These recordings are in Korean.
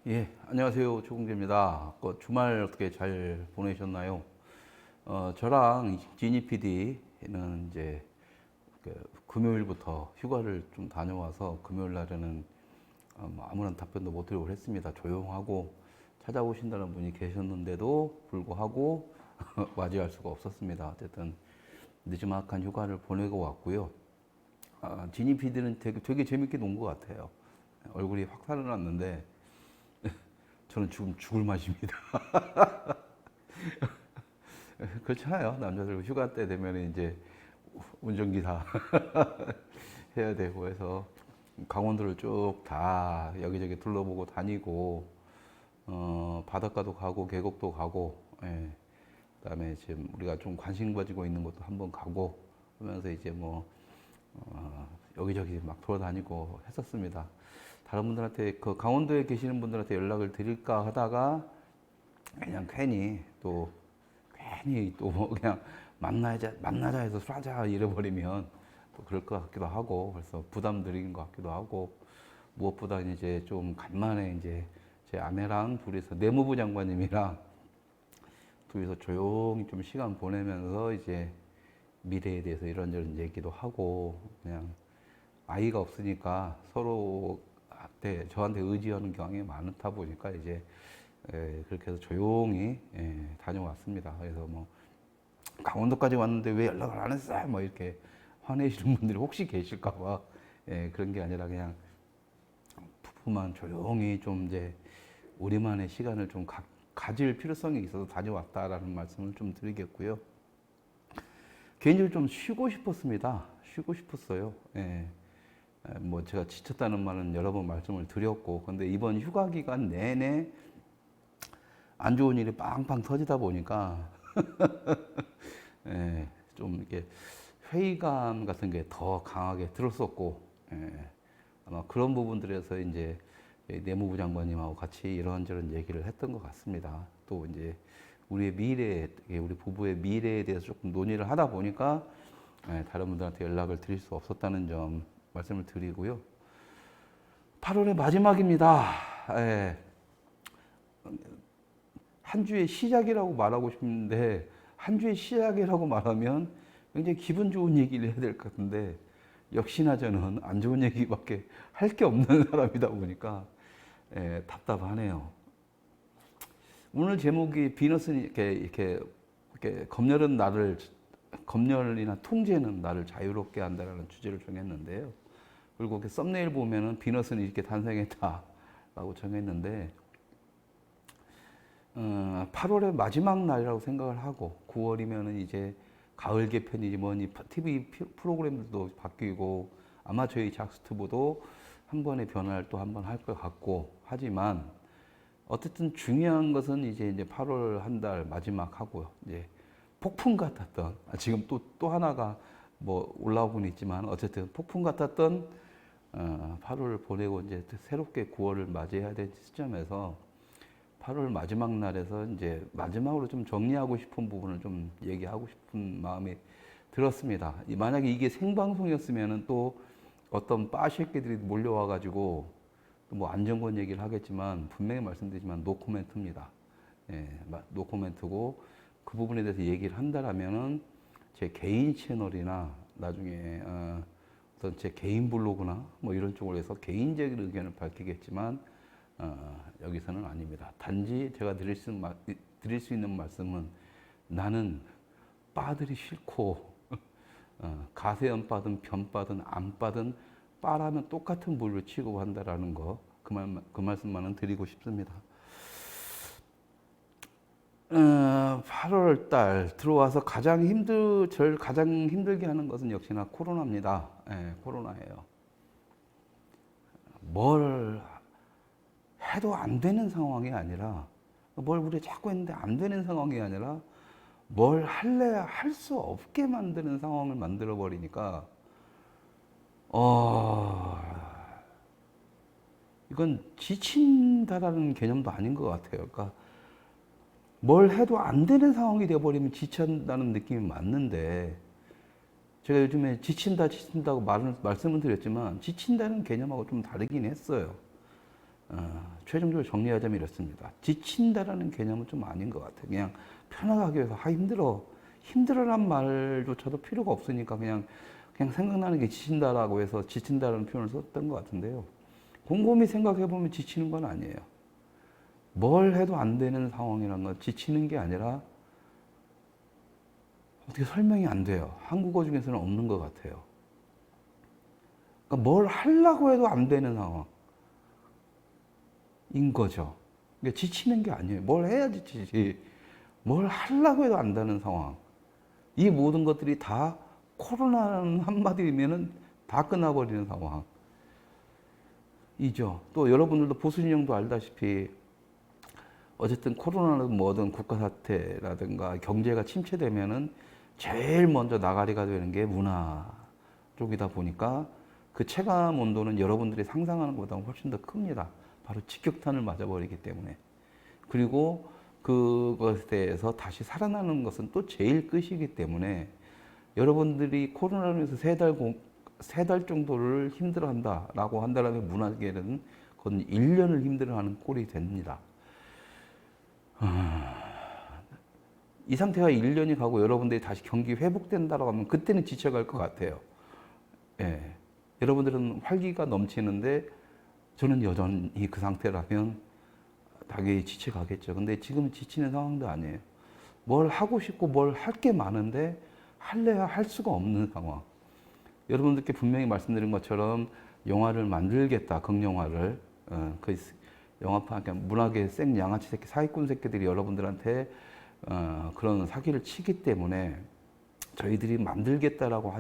예, 안녕하세요. 조공재입니다. 주말 어떻게 잘 보내셨나요? 저랑 지니 PD는 이제 금요일부터 휴가를 좀 다녀와서 금요일 날에는 아무런 답변도 못 드리고 했습니다. 조용하고 찾아오신다는 분이 계셨는데도 불구하고 맞이할 수가 없었습니다. 어쨌든 늦지막한 휴가를 보내고 왔고요. 지니 PD는 되게 재밌게 논 것 같아요. 얼굴이 확 살아났는데 저는 지금 죽을 맛입니다. 그렇잖아요. 남자들 휴가 때 되면 이제 운전기사 해야 되고 해서 강원도를 쭉 다 여기저기 둘러보고 다니고 바닷가도 가고 계곡도 가고 예. 그다음에 지금 우리가 좀 관심 가지고 있는 것도 한번 가고 하면서 이제 뭐 여기저기 막 돌아다니고 했었습니다. 다른 분들한테 그 강원도에 계시는 분들한테 연락을 드릴까 하다가 그냥 괜히 또 뭐 그냥 만나자 해서 술 하자 이래버리면 또 그럴 것 같기도 하고 그래서 부담 드리는 것 같기도 하고 무엇보다 이제 좀 간만에 이제 제 아내랑 둘이서 내무부 장관님이랑 둘이서 조용히 좀 시간 보내면서 이제 미래에 대해서 이런저런 얘기도 하고 그냥 아이가 없으니까 서로 저한테 의지하는 경향이 많다 보니까 이제 그렇게 해서 조용히 다녀왔습니다. 그래서 뭐 강원도까지 왔는데 왜 연락을 안 했어? 뭐 이렇게 화내시는 분들이 혹시 계실까봐 그런 게 아니라 그냥 부부만 조용히 좀 이제 우리만의 시간을 좀 가질 필요성이 있어서 다녀왔다라는 말씀을 좀 드리겠고요. 개인적으로 좀 쉬고 싶었습니다. 쉬고 싶었어요. 뭐 제가 지쳤다는 말은 여러 번 말씀을 드렸고, 근데 이번 휴가 기간 내내 안 좋은 일이 빵빵 터지다 보니까 좀 이렇게 회의감 같은 게 더 강하게 들었었고, 아마 그런 부분들에서 이제 내무부 장관님하고 같이 이런저런 얘기를 했던 것 같습니다. 또 이제 우리의 미래, 우리 부부의 미래에 대해서 조금 논의를 하다 보니까 다른 분들한테 연락을 드릴 수 없었다는 점 말씀을 드리고요. 8월의 마지막입니다. 한 주의 시작이라고 말하고 싶은데 한 주의 시작이라고 말하면 굉장히 기분 좋은 얘기를 해야 될 것 같은데 역시나 저는 안 좋은 얘기밖에 할 게 없는 사람이다 보니까 답답하네요. 오늘 제목이 비너스는 이렇게 검열이나 통제는 나를 자유롭게 한다라는 주제를 정했는데요. 그리고 썸네일 보면은 비너스는 이렇게 탄생했다라고 정했는데 8월의 마지막 날이라고 생각을 하고 9월이면은 이제 가을 개편이지 뭐니 TV 프로그램들도 바뀌고 아마 저희 작스튜브도 한 번의 변화를 또 한 번 할 것 같고 하지만 어쨌든 중요한 것은 이제 8월 한 달 마지막 하고요. 이제 폭풍 같았던 지금 또 하나가 뭐 올라오고는 있지만 어쨌든 폭풍 같았던 8월을 보내고 이제 새롭게 9월을 맞이해야 될 시점에서 8월 마지막 날에서 이제 마지막으로 좀 정리하고 싶은 부분을 좀 얘기하고 싶은 마음이 들었습니다. 만약에 이게 생방송이었으면은 또 어떤 빠새끼들이 몰려와가지고 뭐 안정권 얘기를 하겠지만 분명히 말씀드리지만 노코멘트입니다. 노코멘트고 그 부분에 대해서 얘기를 한다라면은 제 개인 채널이나 나중에 어떤 제 개인 블로그나 뭐 이런 쪽으로 해서 개인적인 의견을 밝히겠지만 여기서는 아닙니다. 단지 제가 드릴 수 있는 말씀은 나는 빠들이 싫고 가세연 빠든 변 빠든 안 빠든 빠라면 똑같은 물로 취급한다라는 거 그 말씀만은 드리고 싶습니다. 8월 달 들어와서 절 가장 힘들게 하는 것은 역시나 코로나입니다. 코로나예요. 뭘 해도 안 되는 상황이 아니라 뭘 우리 자꾸 했는데 안 되는 상황이 아니라 뭘 할래야 할 수 없게 만드는 상황을 만들어 버리니까 이건 지친다라는 개념도 아닌 것 같아요. 그러니까 뭘 해도 안 되는 상황이 되어버리면 지친다는 느낌이 맞는데 제가 요즘에 지친다고 말씀을 드렸지만 지친다는 개념하고 좀 다르긴 했어요. 최종적으로 정리하자면 이렇습니다. 지친다라는 개념은 좀 아닌 것 같아요. 그냥 편하게 해서 힘들어란 말조차도 필요가 없으니까 그냥 생각나는 게 지친다라고 해서 지친다라는 표현을 썼던 것 같은데요. 곰곰이 생각해 보면 지치는 건 아니에요. 뭘 해도 안 되는 상황이란 건 지치는 게 아니라 어떻게 설명이 안 돼요. 한국어 중에서는 없는 것 같아요. 그러니까 뭘 하려고 해도 안 되는 상황인 거죠. 그러니까 지치는 게 아니에요. 뭘 해야 지치지. 뭘 하려고 해도 안 되는 상황. 이 모든 것들이 다 코로나라는 한마디면은 다 끝나버리는 상황이죠. 또 여러분들도 보수진영도 알다시피 어쨌든 코로나는 뭐든 국가 사태라든가 경제가 침체되면은 제일 먼저 나가리가 되는 게 문화 쪽이다 보니까 그 체감 온도는 여러분들이 상상하는 것보다 훨씬 더 큽니다. 바로 직격탄을 맞아버리기 때문에. 그리고 그것에 대해서 다시 살아나는 것은 또 제일 끝이기 때문에 여러분들이 코로나로 인해서 세 달 정도를 힘들어한다라고 한다면 문화계는 그건 1년을 힘들어하는 꼴이 됩니다. 이 상태가 1년이 가고 여러분들이 다시 경기 회복된다라고 하면 그때는 지쳐갈 것 같아요. 예. 여러분들은 활기가 넘치는데 저는 여전히 그 상태라면 당연히 지쳐가겠죠. 근데 지금 지치는 상황도 아니에요. 뭘 하고 싶고 뭘 할 게 많은데 할래야 할 수가 없는 상황. 여러분들께 분명히 말씀드린 것처럼 영화를 만들겠다, 극영화를. 그 영화판, 문학의 생 양아치 새끼, 사기꾼 새끼들이 여러분들한테 그런 사기를 치기 때문에 저희들이 만들겠다라고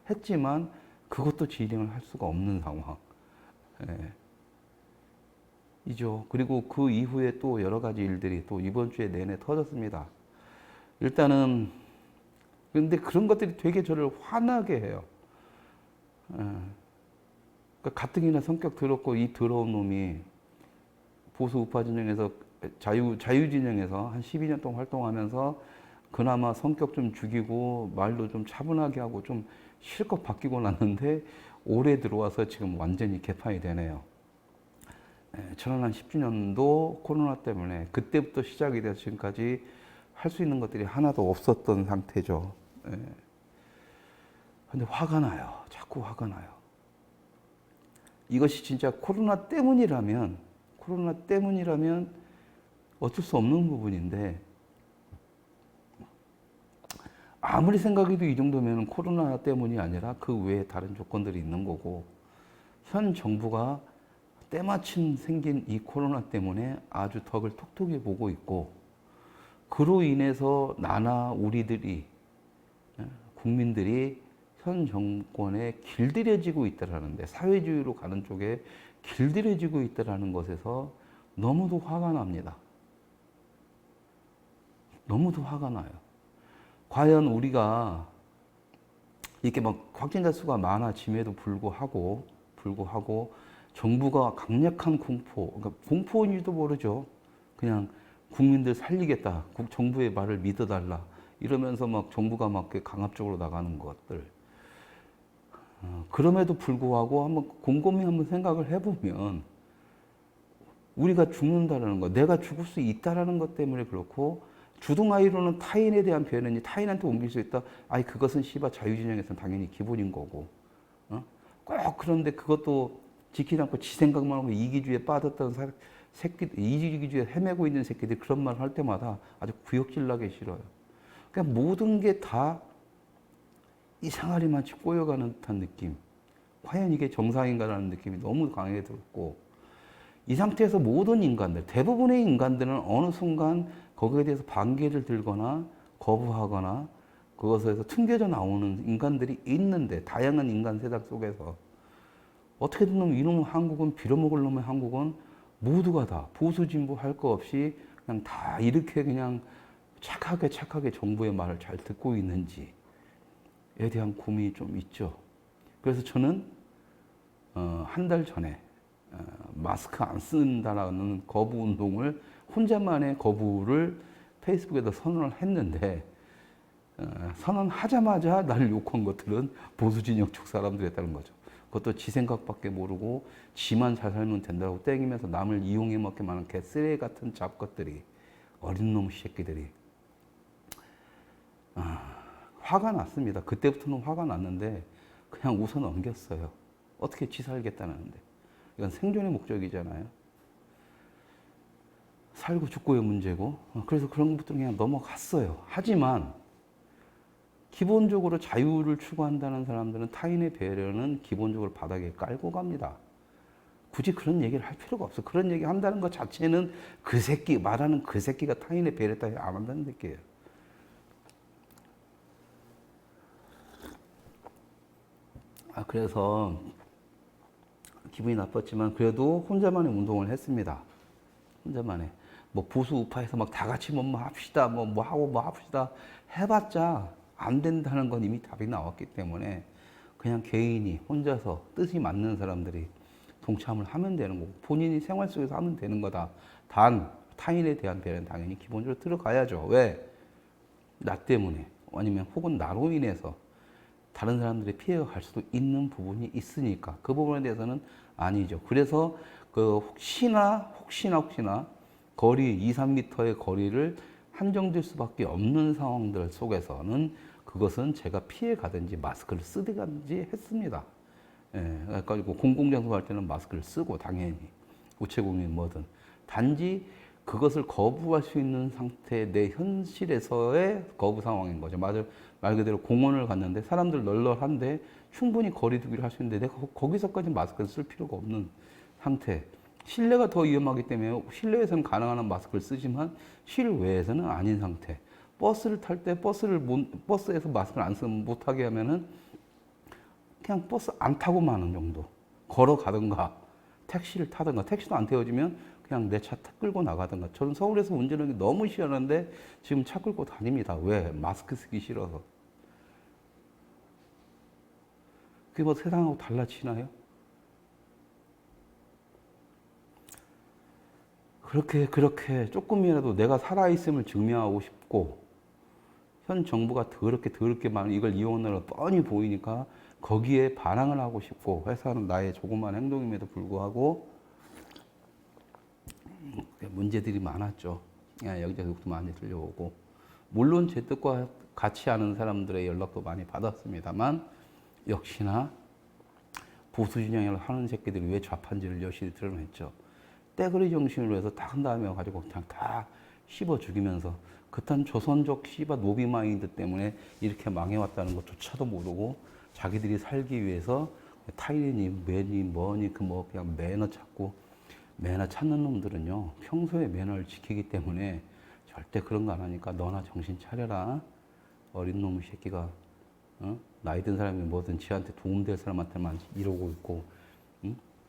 했지만 그것도 진행을 할 수가 없는 상황. 예. 이죠. 그리고 그 이후에 또 여러 가지 일들이 또 이번 주에 내내 터졌습니다. 일단은, 근데 그런 것들이 되게 저를 화나게 해요. 그러니까 가뜩이나 성격 더럽고 이 더러운 놈이 보수 우파 진영에서 자유 진영에서 한 12년 동안 활동하면서 그나마 성격 좀 죽이고 말도 좀 차분하게 하고 좀 실컷 바뀌고 났는데 올해 들어와서 지금 완전히 개판이 되네요. 2010주년도 코로나 때문에 그때부터 시작이 돼서 지금까지 할 수 있는 것들이 하나도 없었던 상태죠. 근데 화가 나요. 자꾸 화가 나요. 이것이 진짜 코로나 때문이라면 어쩔 수 없는 부분인데 아무리 생각해도 이 정도면 코로나 때문이 아니라 그 외에 다른 조건들이 있는 거고 현 정부가 때마침 생긴 이 코로나 때문에 아주 덕을 톡톡히 보고 있고 그로 인해서 나나 우리들이 국민들이 현 정권에 길들여지고 있다라는데 사회주의로 가는 쪽에 길들여지고 있다라는 것에서 너무도 화가 납니다. 너무도 화가 나요. 과연 우리가 이렇게 막 확진자 수가 많아짐에도 불구하고 정부가 강력한 그러니까 공포인지도 모르죠. 그냥 국민들 살리겠다. 정부의 말을 믿어달라. 이러면서 막 정부가 막 강압적으로 나가는 것들. 그럼에도 불구하고 한번 곰곰이 한번 생각을 해보면 우리가 죽는다라는 것, 내가 죽을 수 있다라는 것 때문에 그렇고 주둥아이로는 타인에 대한 변현이 타인한테 옮길 수 있다. 아니 그것은 씨바 자유진영에서는 당연히 기본인 거고. 꼭 그런데 그것도 지키지 않고 지 생각만 하고 이기주의에 빠졌던 새끼들, 이기주의에 헤매고 있는 새끼들이 그런 말을 할 때마다 아주 구역질나게 싫어요. 그러니까 모든 게 다 이상하리 마치 꼬여가는 듯한 느낌. 과연 이게 정상인가라는 느낌이 너무 강하게 들었고 이 상태에서 모든 인간들, 대부분의 인간들은 어느 순간 거기에 대해서 반기를 들거나 거부하거나 그것에서 튕겨져 나오는 인간들이 있는데 다양한 인간 세상 속에서 어떻게든 이놈 한국은 빌어먹을 놈의 한국은 모두가 다 보수 진보 할 거 없이 그냥 다 이렇게 그냥 착하게 정부의 말을 잘 듣고 있는지에 대한 고민이 좀 있죠. 그래서 저는 한 달 전에 마스크 안 쓴다라는 거부 운동을 혼자만의 거부를 페이스북에다 선언을 했는데 선언하자마자 나를 욕한 것들은 보수 진영 쪽 사람들이었다는 거죠. 그것도 지 생각밖에 모르고 지만 잘 살면 된다고 땡기면서 남을 이용해 먹게 하는 개쓰레기 같은 잡것들이, 어린 놈 새끼들이. 화가 났습니다. 그때부터는 화가 났는데 그냥 웃어 넘겼어요. 어떻게 지 살겠다는데. 이건 생존의 목적이잖아요. 살고 죽고의 문제고. 그래서 그런 것들은 그냥 넘어갔어요. 하지만 기본적으로 자유를 추구한다는 사람들은 타인의 배려는 기본적으로 바닥에 깔고 갑니다. 굳이 그런 얘기를 할 필요가 없어. 그런 얘기 한다는 것 자체는 그 새끼, 말하는 그 새끼가 타인의 배려 따위 안 한다는 느낌이에요. 그래서 기분이 나빴지만 그래도 혼자만의 운동을 했습니다. 혼자만의. 뭐 보수 우파에서 막 다 같이 뭐 합시다, 뭐 하고 뭐 합시다 해봤자 안 된다는 건 이미 답이 나왔기 때문에 그냥 개인이 혼자서 뜻이 맞는 사람들이 동참을 하면 되는 거고 본인이 생활 속에서 하면 되는 거다. 단 타인에 대한 배려는 당연히 기본적으로 들어가야죠. 왜? 나 때문에 아니면 혹은 나로 인해서 다른 사람들의 피해가 갈 수도 있는 부분이 있으니까 그 부분에 대해서는 아니죠. 그래서 그 혹시나 거리 2, 3m의 거리를 한정될 수밖에 없는 상황들 속에서는 그것은 제가 피해 가든지 마스크를 쓰든지 했습니다. 예, 그러니까 공공장소 갈 때는 마스크를 쓰고 당연히 우체국이든 뭐든 단지 그것을 거부할 수 있는 상태 내 현실에서의 거부 상황인 거죠. 말 그대로 공원을 갔는데 사람들 널널한데 충분히 거리 두기를 할 수 있는데 내가 거기서까지 마스크를 쓸 필요가 없는 상태. 실내가 더 위험하기 때문에 실내에서는 가능한 한 마스크를 쓰지만 실외에서는 아닌 상태. 버스를 탈 때 버스에서 마스크를 안 쓰면 못하게 하면은 그냥 버스 안 타고 마는 정도. 걸어가든가 택시를 타든가 택시도 안 태워지면 그냥 내 차 끌고 나가든가. 저는 서울에서 운전하기 너무 싫었는데 지금 차 끌고 다닙니다. 왜? 마스크 쓰기 싫어서. 그게 뭐 세상하고 달라지나요? 그렇게 조금이라도 내가 살아있음을 증명하고 싶고 현 정부가 더럽게 많은 이걸 이용하느라 뻔히 보이니까 거기에 반항을 하고 싶고 회사는 나의 조그만 행동임에도 불구하고 문제들이 많았죠. 여기저기부터 많이 들려오고 물론 제 뜻과 같이 하는 사람들의 연락도 많이 받았습니다만 역시나 보수 진영을 하는 새끼들이 왜 좌파인지를 여실히 드러냈죠. 떼거리 정신으로 해서 딱 한 다음에 가지고 그냥 다 씹어 죽이면서 그딴 조선족 씨바 노비 마인드 때문에 이렇게 망해왔다는 것조차도 모르고 자기들이 살기 위해서 타이레니 뭐니 그냥 매너 찾는 놈들은요 평소에 매너를 지키기 때문에 절대 그런 거 안 하니까 너나 정신 차려라. 어린 놈의 새끼가 나이 든 사람이 뭐든 지한테 도움될 사람한테만 이러고 있고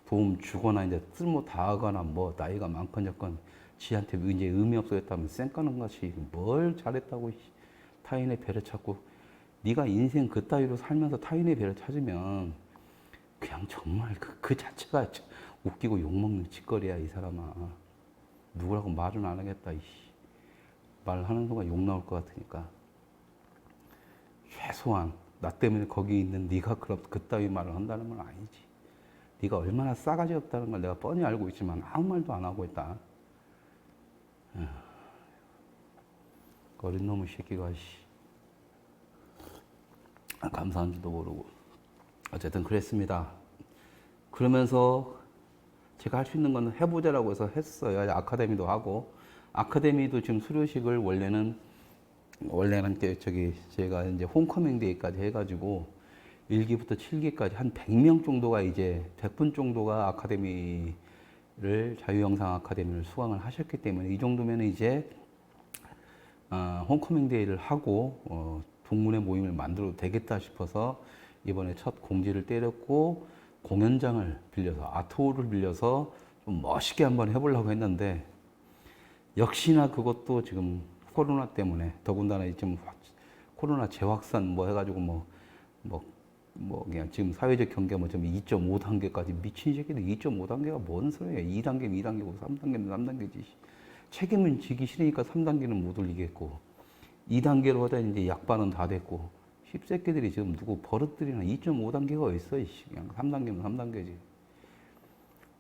도움 주거나 이제 쓸모 다하거나 뭐 나이가 많건 적건 지한테 이제 의미 없어졌다면 쌩까는 것이 뭘 잘했다고 타인의 배려 찾고 네가 인생 그따위로 살면서 타인의 배려 찾으면 그냥 정말 그 자체가 웃기고 욕먹는 짓거리야 이 사람아. 누구라고 말은 안 하겠다. 말하는 순간 욕 나올 것 같으니까 최소한 나 때문에 거기 있는 네가 그따위 말을 한다는 건 아니지. 네가 얼마나 싸가지 없다는 걸 내가 뻔히 알고 있지만 아무 말도 안 하고 있다. 어린 놈의 새끼가 감사한지도 모르고 어쨌든 그랬습니다. 그러면서 제가 할 수 있는 건 해보자라고 해서 했어요. 아카데미도 하고 아카데미도 지금 수료식을 원래는 제가 이제 홈커밍 데이까지 해가지고 1기부터 7기까지 한 100명 정도가 100분 정도가 자유영상 아카데미를 수강을 하셨기 때문에 이 정도면 이제 홈커밍 데이를 하고 동문회 모임을 만들어도 되겠다 싶어서 이번에 첫 공지를 때렸고 공연장을 빌려서 아트홀을 빌려서 좀 멋있게 한번 해보려고 했는데 역시나 그것도 지금 코로나 때문에 더군다나 지금 코로나 재확산 해가지고 그냥 지금 사회적 경계 좀 2.5단계까지 미친 새끼들 2.5단계가 뭔 소리야. 2단계면 2단계고 3단계면 3단계지. 책임은 지기 싫으니까 3단계는 못 올리겠고 2단계로 하다 이제 약반은 다 됐고 씹새끼들이 지금 누구 버릇들이나 2.5단계가 있어. 그냥 3단계면 3단계지.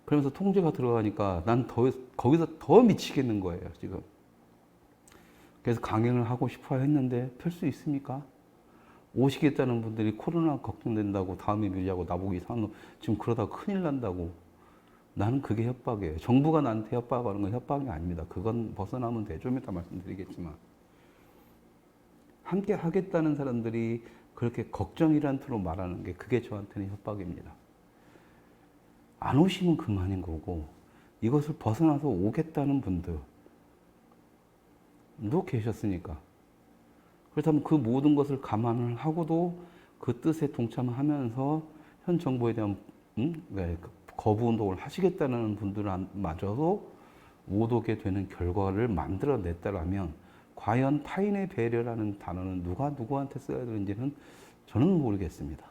그러면서 통제가 들어가니까 난 거기서 더 미치겠는 거예요, 지금. 그래서 강연을 하고 싶어 했는데 펼 수 있습니까? 오시겠다는 분들이 코로나 걱정된다고 다음에 밀자고 나보고 이상한 놈 지금 그러다 큰일 난다고. 나는 그게 협박이에요. 정부가 나한테 협박하는 건 협박이 아닙니다. 그건 벗어나면 돼. 좀 이따 말씀드리겠지만. 함께 하겠다는 사람들이 그렇게 걱정이란 투로 말하는 게 그게 저한테는 협박입니다. 안 오시면 그만인 거고 이것을 벗어나서 오겠다는 분들도 계셨으니까. 그렇다면 그 모든 것을 감안을 하고도 그 뜻에 동참하면서 현 정부에 대한 거부 운동을 하시겠다는 분들마저도 못 오게 되는 결과를 만들어냈다라면 과연 타인의 배려라는 단어는 누가 누구한테 써야 되는지는 저는 모르겠습니다.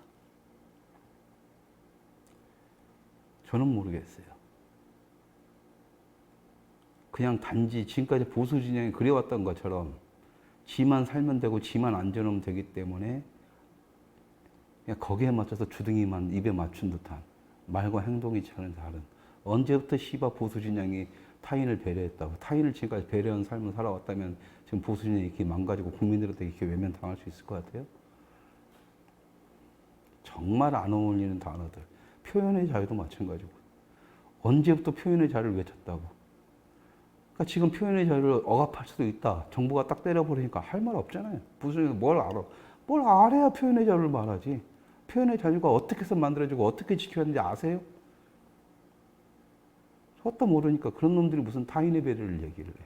저는 모르겠어요. 그냥 단지 지금까지 보수 진영이 그래왔던 것처럼 지만 살면 되고 지만 안전하면 되기 때문에 그냥 거기에 맞춰서 주둥이만 입에 맞춘 듯한 말과 행동이 전혀 다른 언제부터 씨바 보수 진영이 타인을 배려했다고 타인을 지금까지 배려한 삶을 살아왔다면 지금 보수 진영이 이렇게 망가지고 국민들한테 이렇게 외면당할 수 있을 것 같아요? 정말 안 어울리는 단어들. 표현의 자유도 마찬가지고 언제부터 표현의 자유를 외쳤다고. 그러니까 지금 표현의 자유를 억압할 수도 있다. 정부가 딱 때려버리니까 할 말 없잖아요. 무슨 뭘 알아. 뭘 알아야 표현의 자유를 말하지. 표현의 자유가 어떻게 해서 만들어지고 어떻게 지켜야 하는지 아세요? 그것도 모르니까 그런 놈들이 무슨 타인의 배려를 얘기를 해.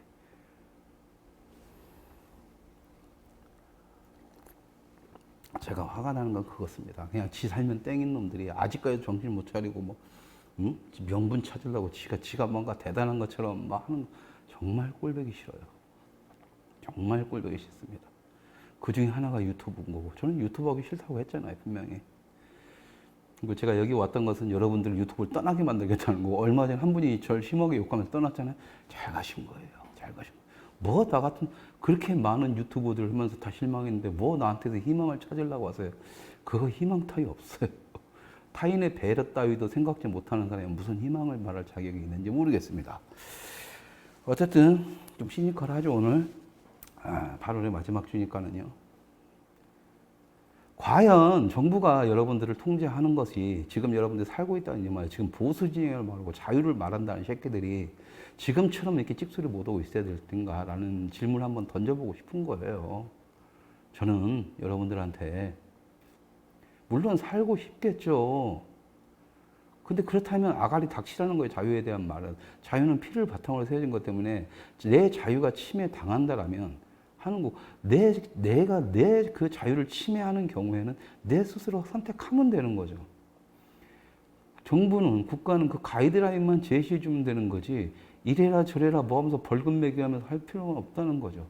제가 화가 나는 건 그것입니다. 그냥 지 살면 땡인 놈들이 아직까지 정신 못 차리고 뭐 명분 찾으려고 지가 뭔가 대단한 것처럼 막 하는 정말 꼴보기 싫어요. 정말 꼴보기 싫습니다. 그 중에 하나가 유튜브인 거고 저는 유튜브 하기 싫다고 했잖아요, 분명히. 그리고 제가 여기 왔던 것은 여러분들 유튜브를 떠나게 만들겠다는 거고 얼마 전에 한 분이 저를 심하게 욕하면서 떠났잖아요. 잘 가신 거예요. 잘 가신 거예요. 뭐 나 같은 그렇게 많은 유튜버들 하면서 다 실망했는데 뭐 나한테서 희망을 찾으려고 하세요. 그거 희망 따위 없어요. 타인의 배려 따위도 생각지 못하는 사람이 무슨 희망을 말할 자격이 있는지 모르겠습니다. 어쨌든 좀 시니컬하죠 오늘. 8월의 마지막 주니까는요. 과연 정부가 여러분들을 통제하는 것이 지금 여러분들이 살고 있다는 이 말이에요. 지금 보수 진영을 말하고 자유를 말한다는 새끼들이 지금처럼 이렇게 찍소리 못 하고 있어야 될 텐가라는 질문을 한번 던져보고 싶은 거예요. 저는 여러분들한테 물론 살고 싶겠죠. 근데 그렇다면 아가리 닥치라는 거예요. 자유에 대한 말은. 자유는 피를 바탕으로 세워진 것 때문에 내 자유가 침해당한다라면 하는 거. 내가 내 그 자유를 침해하는 경우에는 내 스스로 선택하면 되는 거죠. 정부는, 국가는 그 가이드라인만 제시해 주면 되는 거지 이래라 저래라 뭐 하면서 벌금 매기 하면서 할 필요는 없다는 거죠.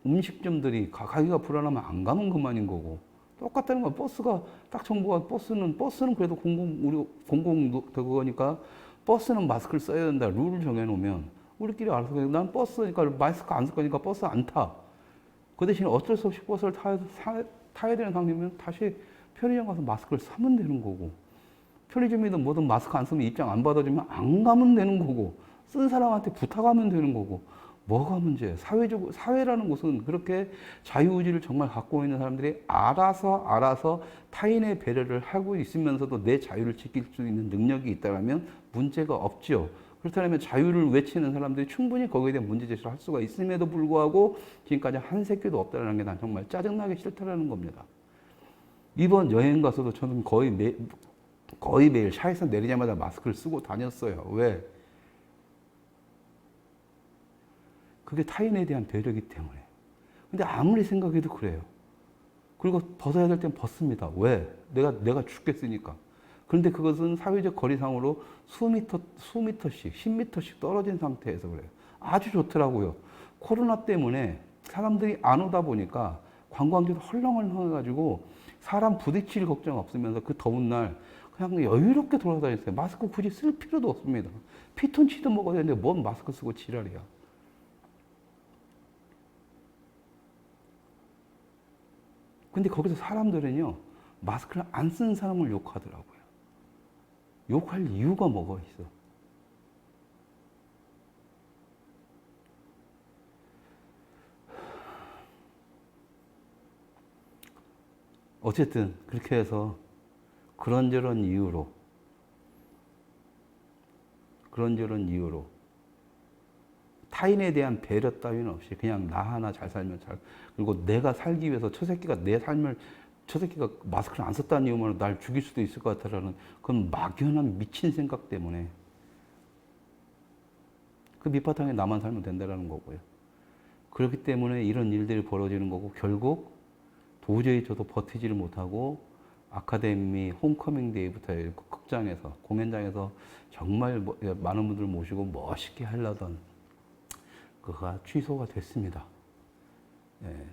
음식점들이 가기가 불안하면 안 가면 그만인 거고 똑같다는 거야. 버스가 딱 정부가 버스는 그래도 공공 그거니까 버스는 마스크를 써야 된다 룰을 정해놓으면 우리끼리 알아서 그냥 난 버스니까 마스크 안 쓸 거니까 버스 안 타. 그 대신 어쩔 수 없이 버스를 타야 되는 상황이면 다시 편의점 가서 마스크를 사면 되는 거고 편의점이든 뭐든 마스크 안 쓰면 입장 안 받아주면 안 가면 되는 거고 쓴 사람한테 부탁하면 되는 거고 뭐가 문제예요? 사회라는 곳은 그렇게 자유의지를 정말 갖고 있는 사람들이 알아서 타인의 배려를 하고 있으면서도 내 자유를 지킬 수 있는 능력이 있다면 문제가 없죠. 그렇다면 자유를 외치는 사람들이 충분히 거기에 대한 문제 제시를 할 수가 있음에도 불구하고 지금까지 한 새끼도 없다는 게 난 정말 짜증나게 싫다라는 겁니다. 이번 여행 가서도 저는 거의 매일 차에서 내리자마자 마스크를 쓰고 다녔어요. 왜? 그게 타인에 대한 배려이기 때문에. 근데 아무리 생각해도 그래요. 그리고 벗어야 될 땐 벗습니다. 왜? 내가 죽겠으니까. 그런데 그것은 사회적 거리상으로 수미터씩, 10m씩 떨어진 상태에서 그래요. 아주 좋더라고요. 코로나 때문에 사람들이 안 오다 보니까 관광지도 헐렁헐렁해가지고 사람 부딪힐 걱정 없으면서 그 더운 날 그냥 여유롭게 돌아다녔어요. 마스크 굳이 쓸 필요도 없습니다. 피톤치드 먹어야 되는데 뭔 마스크 쓰고 지랄이야. 근데 거기서 사람들은요, 마스크를 안 쓴 사람을 욕하더라고요. 욕할 이유가 뭐가 있어? 어쨌든 그렇게 해서 그런저런 이유로 타인에 대한 배려 따위는 없이 그냥 나 하나 잘 살면 잘, 그리고 내가 살기 위해서 저 새끼가 내 삶을, 저 새끼가 마스크를 안 썼다는 이유만으로 날 죽일 수도 있을 것 같다라는 그런 막연한 미친 생각 때문에 그 밑바탕에 나만 살면 된다라는 거고요. 그렇기 때문에 이런 일들이 벌어지는 거고, 결국 도저히 저도 버티지를 못하고 아카데미 홈커밍 데이부터 극장에서, 공연장에서 정말 많은 분들 모시고 멋있게 하려던 그가 취소가 됐습니다. 예.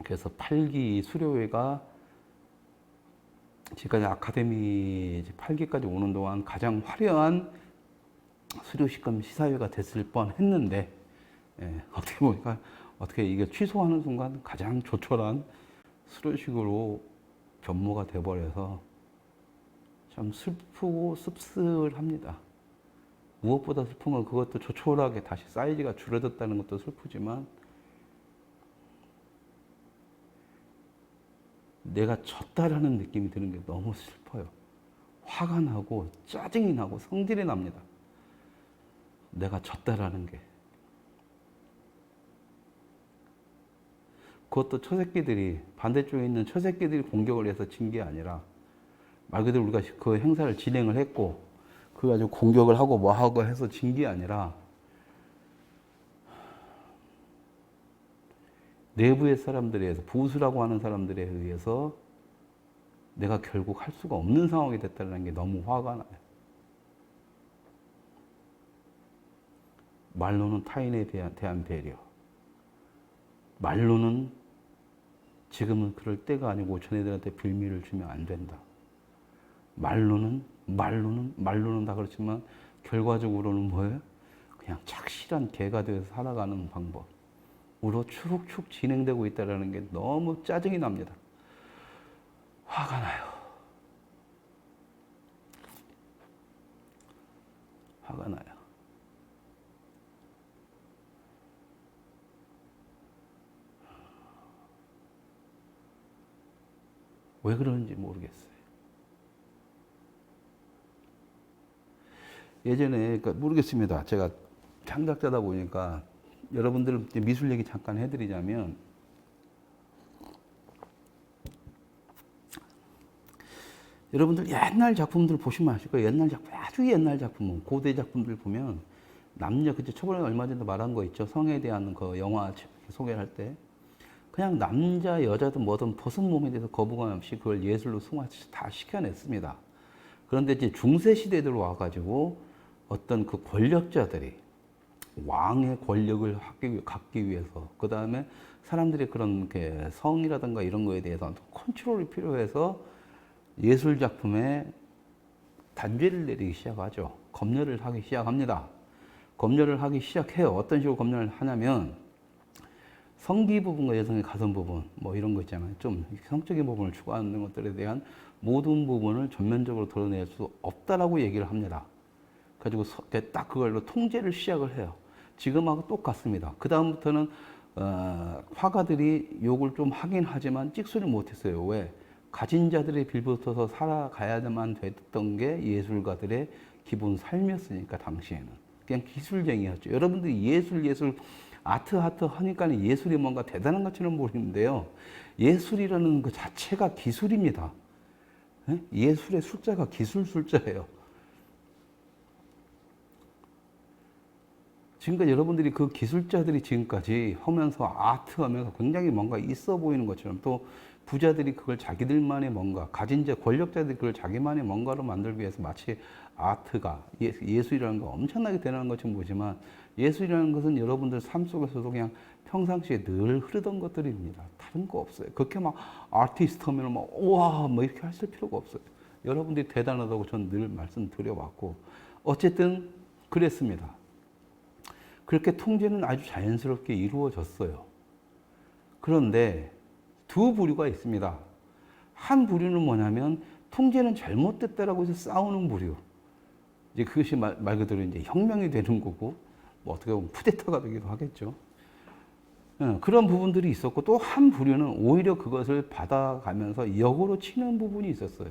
그래서 8기 수료회가 지금까지 아카데미 8기까지 오는 동안 가장 화려한 수료식금 시사회가 됐을 뻔 했는데, 예. 어떻게 보니까 어떻게 이게 취소하는 순간 가장 조촐한 수료식으로 변모가 돼버려서 참 슬프고 씁쓸합니다. 무엇보다 슬픈 건 그것도 조촐하게 다시 사이즈가 줄어들었다는 것도 슬프지만, 내가 졌다라는 느낌이 드는 게 너무 슬퍼요. 화가 나고 짜증이 나고 성질이 납니다. 내가 졌다라는 게. 그것도 처새끼들이, 반대쪽에 있는 처새끼들이 공격을 해서 진 게 아니라, 말 그대로 우리가 그 행사를 진행을 했고 그거 가지고 공격을 하고 뭐 하고 해서 진 게 아니라, 내부의 사람들에 의해서, 보수라고 하는 사람들에 의해서 내가 결국 할 수가 없는 상황이 됐다는 게 너무 화가 나요. 말로는 타인에 대한 배려, 말로는 지금은 그럴 때가 아니고 쟤네들한테 빌미를 주면 안 된다. 말로는 다 그렇지만 결과적으로는 뭐예요? 그냥 착실한 개가 되어서 살아가는 방법으로 추룩추룩 진행되고 있다는 게 너무 짜증이 납니다. 화가 나요. 화가 나요. 왜 그러는지 모르겠어요. 예전에, 그러니까 모르겠습니다. 제가 창작자다 보니까 여러분들 미술 얘기 잠깐 해드리자면, 여러분들 옛날 작품들 보시면 아실 거예요. 옛날 작품, 아주 옛날 작품, 고대 작품들 보면 남녀, 그때 초반에 얼마 전에 말한 거 있죠. 성에 대한 그 영화 소개를 할 때. 그냥 남자, 여자든 뭐든 벗은 몸에 대해서 거부감 없이 그걸 예술로 승화 다 시켜냈습니다. 그런데 이제 중세 시대에 들어와가지고 어떤 그 권력자들이 왕의 권력을 갖기 위해서, 그 다음에 사람들이 그런 게 성이라든가 이런 거에 대해서 컨트롤이 필요해서 예술 작품에 단죄를 내리기 시작하죠. 검열을 하기 시작합니다. 검열을 하기 시작해요. 어떤 식으로 검열을 하냐면, 성기 부분과 여성의 가슴 부분, 뭐 이런 거 있잖아요. 좀 성적인 부분을 추구하는 것들에 대한 모든 부분을 전면적으로 드러낼 수 없다라고 얘기를 합니다. 가지고 딱 그걸로 통제를 시작을 해요. 지금하고 똑같습니다. 그 다음부터는 화가들이 욕을 좀 하긴 하지만 찍소리를 못했어요. 왜? 가진 자들의 빌붙어서 살아가야만 됐던 게 예술가들의 기본 삶이었으니까, 당시에는. 그냥 기술쟁이였죠. 여러분들이 예술 아트 하니까 예술이 뭔가 대단한 것처럼 보이는데요. 예술이라는 그 자체가 기술입니다. 예술의 숫자가 기술 숫자예요. 지금까지 여러분들이 그 기술자들이 지금까지 하면서 아트 하면서 굉장히 뭔가 있어 보이는 것처럼, 또 부자들이 그걸 자기들만의 뭔가, 가진 자, 권력자들이 그걸 자기만의 뭔가로 만들기 위해서 마치 아트가, 예술이라는 거 엄청나게 대단한 것처럼 보지만, 예술이라는 것은 여러분들 삶 속에서도 그냥 평상시에 늘 흐르던 것들입니다. 다른 거 없어요. 그렇게 막 아티스트 하면 막, 우와, 뭐 이렇게 하실 필요가 없어요. 여러분들이 대단하다고 저는 늘 말씀드려왔고, 어쨌든 그랬습니다. 그렇게 통제는 아주 자연스럽게 이루어졌어요. 그런데 두 부류가 있습니다. 한 부류는 뭐냐면 통제는 잘못됐다라고 해서 싸우는 부류. 이제 그것이 말 그대로 이제 혁명이 되는 거고, 뭐 어떻게 보면 쿠데타가 되기도 하겠죠. 그런 부분들이 있었고, 또 한 부류는 오히려 그것을 받아가면서 역으로 치는 부분이 있었어요.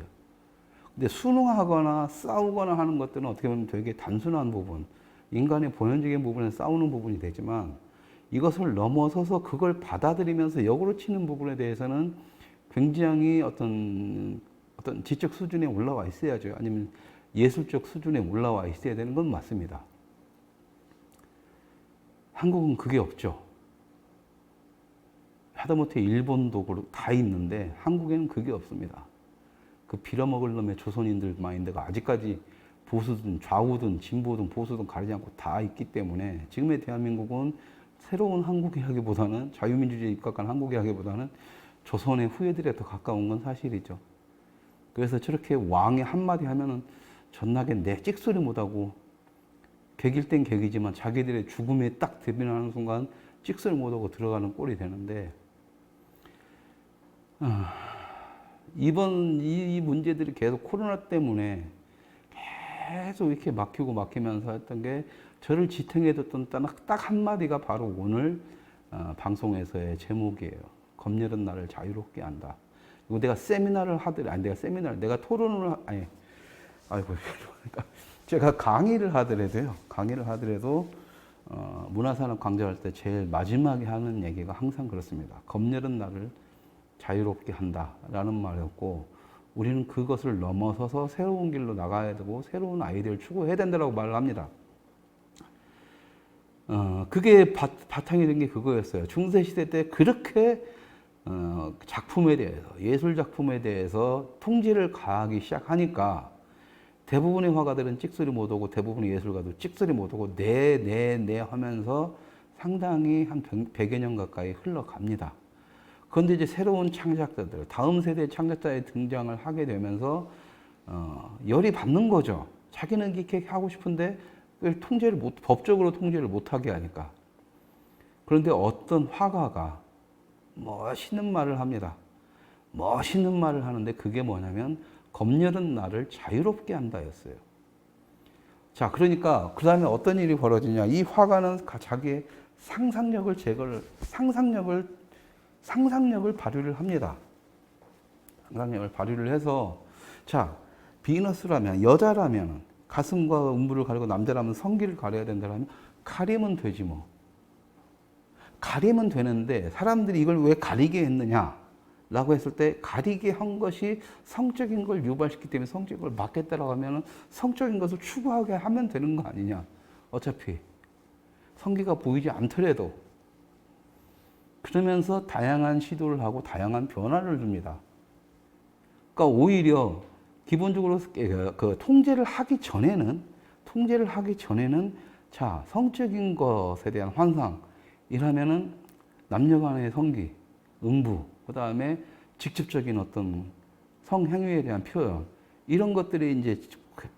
근데 순응하거나 싸우거나 하는 것들은 어떻게 보면 되게 단순한 부분, 인간의 본연적인 부분에 싸우는 부분이 되지만, 이것을 넘어서서 그걸 받아들이면서 역으로 치는 부분에 대해서는 굉장히 어떤 지적 수준에 올라와 있어야죠. 아니면 예술적 수준에 올라와 있어야 되는 건 맞습니다. 한국은 그게 없죠. 하다못해 일본도 다 있는데 한국에는 그게 없습니다. 그 빌어먹을 놈의 조선인들 마인드가 아직까지 보수든 좌우든 진보든 보수든 가리지 않고 다 있기 때문에 지금의 대한민국은 새로운 한국이라기보다는 자유민주주의에 입각한 한국이라기보다는 조선의 후예들에 더 가까운 건 사실이죠. 그래서 저렇게 왕이 한마디 하면은 전나게 내 찍소리 못하고 객일 땐 객이지만 자기들의 죽음에 딱 대변하는 순간 찍소리 못하고 들어가는 꼴이 되는데, 이번 이 문제들이 계속 코로나 때문에 계속 이렇게 막히면서 했던 게 저를 지탱해줬던 딱 한마디가 바로 오늘 방송에서의 제목이에요. 검열은 나를 자유롭게 한다. 이거 내가 세미나를 내가 토론을, 제가 강의를 하더라도 문화산업 강좌할 때 제일 마지막에 하는 얘기가 항상 그렇습니다. 검열은 나를 자유롭게 한다라는 말이었고, 우리는 그것을 넘어서서 새로운 길로 나가야 되고 새로운 아이디어를 추구해야 된다고 말을 합니다. 그게 바탕이 된 게 그거였어요. 중세시대 때 그렇게 작품에 대해서, 예술 작품에 대해서 통제를 가하기 시작하니까 대부분의 화가들은 찍소리 못하고 대부분의 예술가도 찍소리 못하고 네 하면서 상당히 한 100여 년 가까이 흘러갑니다. 그런데 이제 새로운 창작자들, 다음 세대의 창작자의 등장을 하게 되면서 열이 받는 거죠. 자기는 이렇게 하고 싶은데 법적으로 통제를 못하게 하니까. 그런데 어떤 화가가 멋있는 말을 합니다. 멋있는 말을 하는데 그게 뭐냐면 검열은 나를 자유롭게 한다였어요. 자, 그러니까 그 다음에 어떤 일이 벌어지냐? 이 화가는 자기의 상상력을 발휘를 합니다. 상상력을 발휘를 해서, 자, 비너스라면, 여자라면 가슴과 음부를 가리고, 남자라면 성기를 가려야 된다면 가리면 되지 뭐. 가리면 되는데 사람들이 이걸 왜 가리게 했느냐 라고 했을 때, 가리게 한 것이 성적인 걸 유발시키기 때문에 성적인 걸 막겠다라고 하면 성적인 것을 추구하게 하면 되는 거 아니냐. 어차피 성기가 보이지 않더라도. 그러면서 다양한 시도를 하고 다양한 변화를 줍니다. 그러니까 오히려 기본적으로 그 통제를 하기 전에는 자, 성적인 것에 대한 환상이라면은 남녀 간의 성기, 음부, 그 다음에 직접적인 어떤 성행위에 대한 표현, 이런 것들이 이제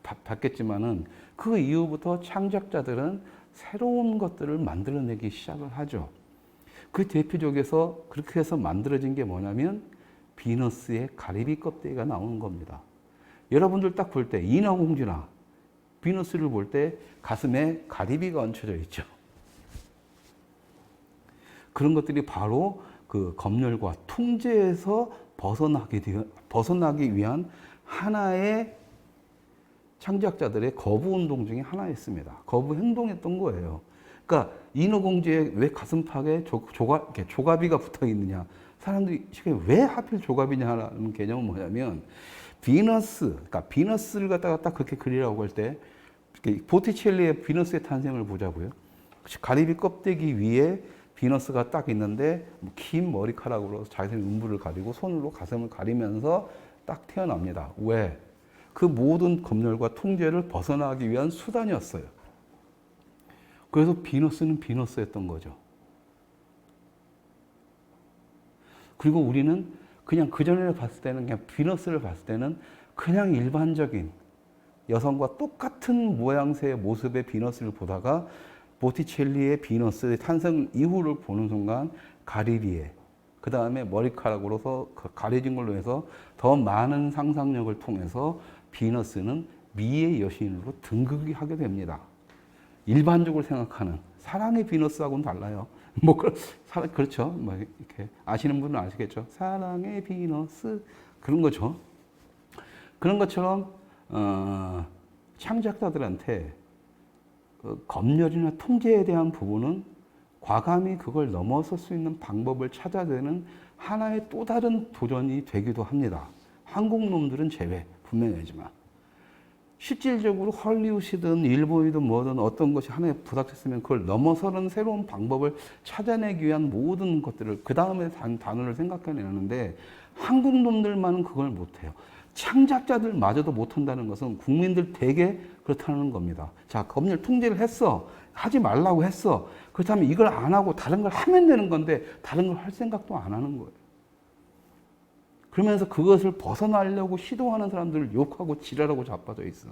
받겠지만은 그 이후부터 창작자들은 새로운 것들을 만들어내기 시작을 하죠. 그 대표적에서 그렇게 해서 만들어진 게 뭐냐면 비너스의 가리비 껍데기가 나오는 겁니다. 여러분들 딱 볼 때 인어공주나 비너스를 볼 때 가슴에 가리비가 얹혀져 있죠. 그런 것들이 바로 그 검열과 통제에서 벗어나기 위한 하나의 창작자들의 거부 운동 중에 하나였습니다. 거부 행동이었던 거예요. 그러니까 인어공주의 왜 가슴팍에 조가비가 붙어 있느냐. 사람들이 왜 하필 조가비냐라는 개념은 뭐냐면, 그러니까 비너스를 갖다가 딱 그렇게 그리라고 할 때, 보티첼리의 비너스의 탄생을 보자고요. 가리비 껍데기 위에 비너스가 딱 있는데 긴 머리카락으로 자신의 음부를 가리고 손으로 가슴을 가리면서 딱 태어납니다. 왜? 그 모든 검열과 통제를 벗어나기 위한 수단이었어요. 그래서 비너스는 비너스였던 거죠. 그리고 우리는 그냥 그전에 봤을 때는, 그냥 비너스를 봤을 때는 그냥 일반적인 여성과 똑같은 같은 모양새의 모습의 비너스를 보다가 보티첼리의 비너스의 탄생 이후를 보는 순간 가리비에 그 다음에 머리카락으로서 가려진 걸로 해서 더 많은 상상력을 통해서 비너스는 미의 여신으로 등극이 하게 됩니다. 일반적으로 생각하는 사랑의 비너스하고는 달라요. 뭐 그렇죠. 뭐 이렇게 아시는 분은 아시겠죠. 사랑의 비너스 그런 거죠. 그런 것처럼 창작자들한테 검열이나 통제에 대한 부분은 과감히 그걸 넘어설 수 있는 방법을 찾아내는 하나의 또 다른 도전이 되기도 합니다. 한국 놈들은 제외 분명하지만 실질적으로 헐리우드든 일본이든 뭐든 어떤 것이 하나에 부닥쳤으면 그걸 넘어서는 새로운 방법을 찾아내기 위한 모든 것들을 그 다음에 단어를 생각해내는데 한국 놈들만은 그걸 못해요. 창작자들마저도 못한다는 것은 국민들 대개 그렇다는 겁니다. 자, 검열 통제를 했어. 하지 말라고 했어. 그렇다면 이걸 안 하고 다른 걸 하면 되는 건데 다른 걸 할 생각도 안 하는 거예요. 그러면서 그것을 벗어나려고 시도하는 사람들을 욕하고 지랄하고 자빠져 있어.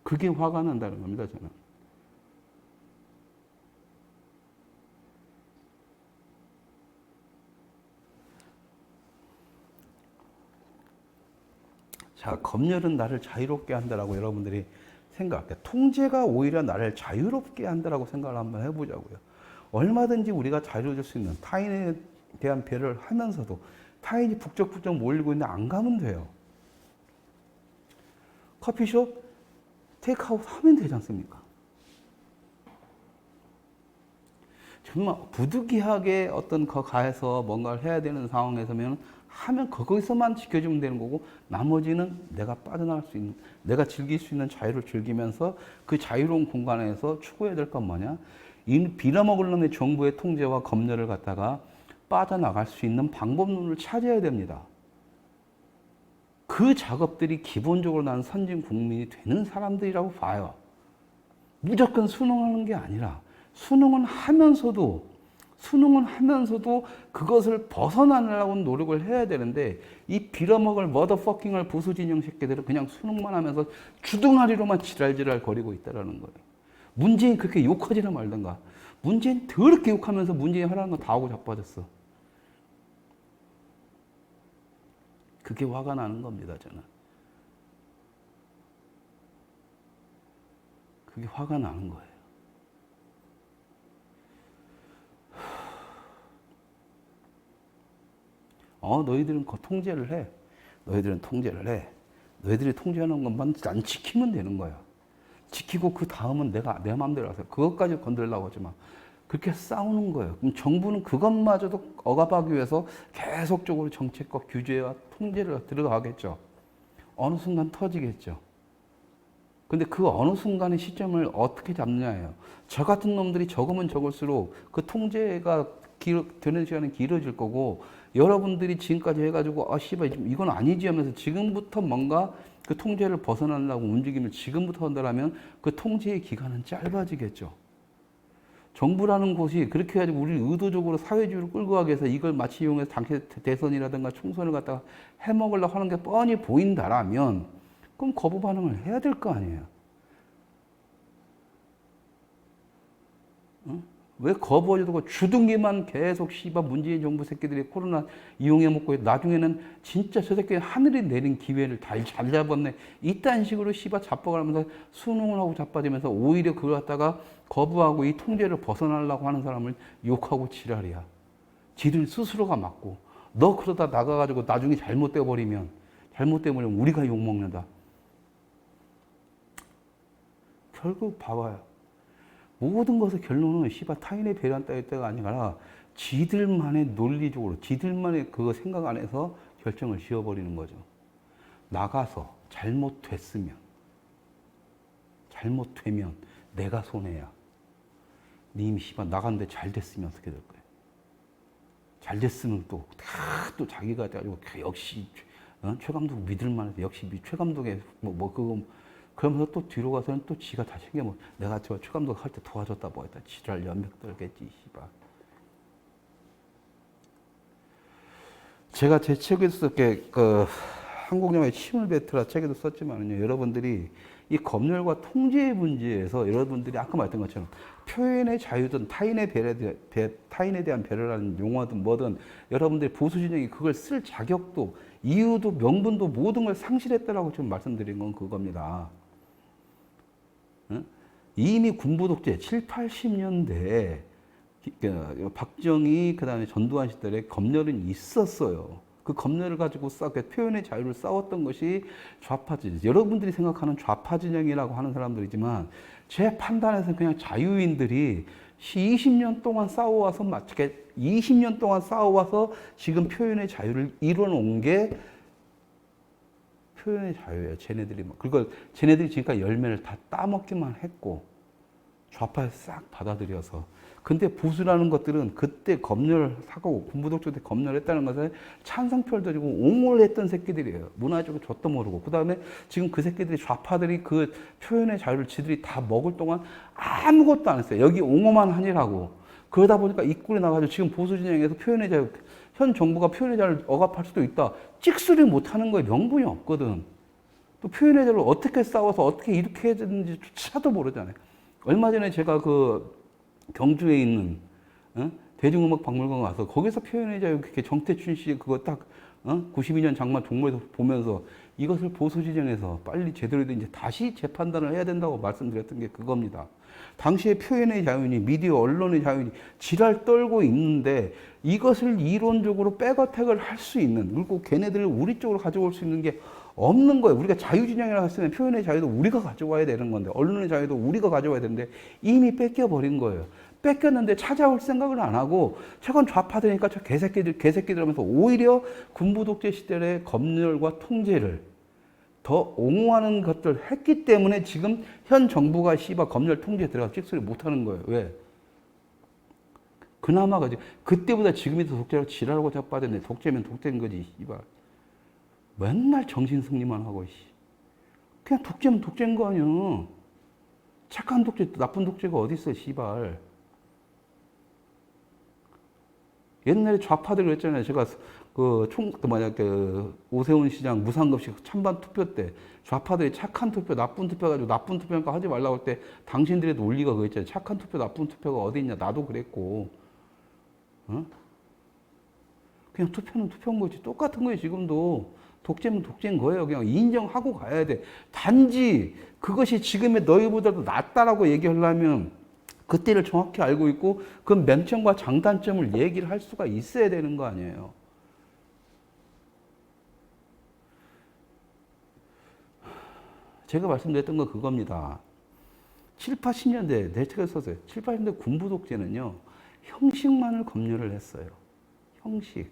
그게 화가 난다는 겁니다, 저는. 자, 검열은 나를 자유롭게 한다라고 여러분들이 생각할게요. 통제가 오히려 나를 자유롭게 한다라고 생각을 한번 해보자고요. 얼마든지 우리가 자유로워질 수 있는 타인에 대한 배려를 하면서도 타인이 북적북적 몰리고 있는데 안 가면 돼요. 커피숍 테이크아웃 하면 되지 않습니까? 정말 부득이하게 어떤 가에서 뭔가를 해야 되는 상황에서면 하면 거기서만 지켜주면 되는 거고 나머지는 내가 빠져나갈 수 있는 내가 즐길 수 있는 자유를 즐기면서 그 자유로운 공간에서 추구해야 될 건 뭐냐? 이 빌어먹을 놈의 정부의 통제와 검열을 갖다가 빠져나갈 수 있는 방법론을 찾아야 됩니다. 그 작업들이 기본적으로 나는 선진 국민이 되는 사람들이라고 봐요. 무조건 수능하는 게 아니라 수능은 하면서도 그것을 벗어나려고 노력을 해야 되는데 이 빌어먹을 머더퍼킹을 보수진영 새끼들은 그냥 수능만 하면서 주둥아리로만 지랄지랄 거리고 있다는 거예요. 문재인 그렇게 욕하지나 말든가. 문재인 더럽게 욕하면서 문재인 하라는 거 다 하고 자빠졌어. 그게 화가 나는 겁니다, 저는. 그게 화가 나는 거예요. 너희들은 통제를 해. 너희들은 통제를 해. 너희들이 통제하는 것만 난 지키면 되는 거야. 지키고 그 다음은 내 마음대로 하세요. 그것까지 건드리려고 하지 마. 그렇게 싸우는 거예요. 그럼 정부는 그것마저도 억압하기 위해서 계속적으로 정책과 규제와 통제를 들어가겠죠. 어느 순간 터지겠죠. 근데 그 어느 순간의 시점을 어떻게 잡느냐예요. 저 같은 놈들이 적으면 적을수록 그 통제가 되는 시간은 길어질 거고 여러분들이 지금까지 해가지고 씨발 이건 아니지 하면서 지금부터 뭔가 그 통제를 벗어나려고 움직임을 지금부터 한다면 그 통제의 기간은 짧아지겠죠. 정부라는 곳이 그렇게 해가지고 우리를 의도적으로 사회주의로 끌고 가기 위해서 이걸 마치 이용해서 당시 대선이라든가 총선을 갖다가 해먹으려고 하는 게 뻔히 보인다라면 그럼 거부 반응을 해야 될 거 아니에요. 응? 왜 거부하려고 주둥이만 계속 씨발 문재인 정부 새끼들이 코로나 이용해 먹고 나중에는 진짜 저 새끼 하늘이 내린 기회를 잘 잡았네. 이딴 식으로 씨발 자뻑하면서 수능을 하고 자빠지면서 오히려 그걸 갖다가 거부하고 이 통제를 벗어나려고 하는 사람을 욕하고 지랄이야. 지들 스스로가 맞고 너 그러다 나가가지고 나중에 잘못돼 버리면 우리가 욕먹는다. 결국 봐봐요. 모든 것의 결론은 씨발 타인의 배려한 따위 때가 아니라 지들만의 논리적으로 지들만의 그거 생각 안에서 결정을 지어버리는 거죠. 나가서 잘못되면 내가 손해야. 님 씨발 나갔는데 잘 됐으면 어떻게 될 거야? 잘 됐으면 또 자기가 가지고 역시 최 감독 믿을만해서 역시 최 감독의 그거 그러면서 또 뒤로 가서는 또 지가 다 챙겨 내가 최 감독 할 때 도와줬다 뭐했다 지랄 연맥 떨겠지 씨발. 제가 제 책에서 한국영화의 침을 뱉으라 책에도 썼지만은요, 여러분들이 이 검열과 통제의 문제에서 여러분들이 아까 말했던 것처럼 표현의 자유든 타인에 대한 배려라는 용어든 뭐든 여러분들이 보수 진영이 그걸 쓸 자격도 이유도 명분도 모든 걸 상실했다라고 지금 말씀드린 건 그겁니다. 응? 이미 군부 독재 7, 80년대에 박정희 그다음에 전두환 시절에 검열은 있었어요. 그 검열을 가지고 표현의 자유를 싸웠던 것이 좌파 진영. 여러분들이 생각하는 좌파 진영이라고 하는 사람들이지만 제 판단에서는 그냥 자유인들이 20년 동안 싸워와서 20년 동안 싸워와서 지금 표현의 자유를 이뤄놓은 게 표현의 자유예요. 그걸 쟤네들이 지금까지 열매를 다 따먹기만 했고 좌파에 싹 받아들여서. 근데 보수라는 것들은 그때 검열하고 군부독재 때 검열했다는 것을 찬성표를 들고 옹호를 했던 새끼들이에요. 문화적으로 좆도 모르고. 그 다음에 지금 그 새끼들이 좌파들이 그 표현의 자유를 지들이 다 먹을 동안 아무것도 안 했어요. 여기 옹호만 하니라고. 그러다 보니까 이 꼴이 나가지고 지금 보수 진영에서 표현의 자유, 현 정부가 표현의 자유를 억압할 수도 있다. 찍소리 못 하는 거에 명분이 없거든. 또 표현의 자유를 어떻게 싸워서 어떻게 이렇게 해야 되는지조차도 모르잖아요. 얼마 전에 제가 그 경주에 있는 대중음악박물관 가서 거기서 표현의 자유 그렇게 정태춘 씨 그거 딱 92년 장마 종모에서 보면서 이것을 보수 진영에서 빨리 제대로 이제 다시 재판단을 해야 된다고 말씀드렸던 게 그겁니다. 당시에 표현의 자유니 미디어 언론의 자유니 지랄 떨고 있는데 이것을 이론적으로 백어택을 할 수 있는, 그리고 걔네들을 우리 쪽으로 가져올 수 있는 게 없는 거예요. 우리가 자유진영이라고 했으면 표현의 자유도 우리가 가져와야 되는 건데, 언론의 자유도 우리가 가져와야 되는데 이미 뺏겨버린 거예요. 뺏겼는데 찾아올 생각을 안 하고 저건 좌파되니까 저 개새끼들 하면서 오히려 군부독재 시절의 검열과 통제를 더 옹호하는 것들 했기 때문에 지금 현 정부가 검열 통제에 들어가서 찍소리 못하는 거예요. 왜? 그나마 그때보다 지금이 더 독재라고 지랄하고 자빠졌네. 독재면 독재인 거지. 씨발. 맨날 정신승리만 하고. 그냥 독재면 독재인 거 아니야. 착한 독재, 나쁜 독재가 어디 있어, 씨발. 옛날에 좌파들 그랬잖아요. 제가 오세훈 시장 무상급식 찬반 투표 때 좌파들이 착한 투표, 나쁜 투표 가지고 나쁜 투표니까 하지 말라고 할 때 당신들의 논리가 그랬잖아요. 착한 투표, 나쁜 투표가 어디 있냐. 나도 그랬고. 그냥 투표는 투표인 거지. 똑같은 거예요, 지금도. 독재면 독재인 거예요. 그냥 인정하고 가야 돼. 단지 그것이 지금의 너희보다도 낫다라고 얘기하려면 그때를 정확히 알고 있고 그 맹점과 장단점을 얘기를 할 수가 있어야 되는 거 아니에요. 제가 말씀드렸던 건 그겁니다. 7, 80년대 내 책에 썼어요. 7, 80년대 군부독재는요. 형식만을 검열을 했어요. 형식.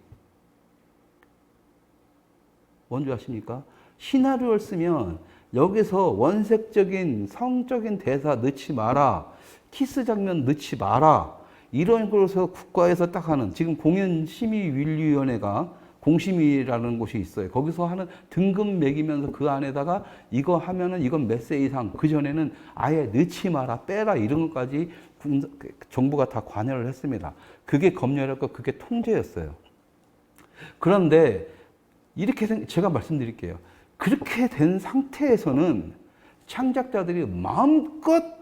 뭔지 아십니까? 시나리오를 쓰면 여기서 원색적인 성적인 대사 넣지 마라. 키스 장면 넣지 마라. 이런 걸로서 국가에서 딱 하는, 지금 공연심의윤리위원회가 공심위라는 곳이 있어요. 거기서 하는 등급 매기면서 그 안에다가 이거 하면은 이건 몇 세 이상, 그전에는 아예 넣지 마라, 빼라 이런 것까지 정부가 다 관여를 했습니다. 그게 검열했고 그게 통제였어요. 그런데 이렇게 제가 말씀드릴게요. 그렇게 된 상태에서는 창작자들이 마음껏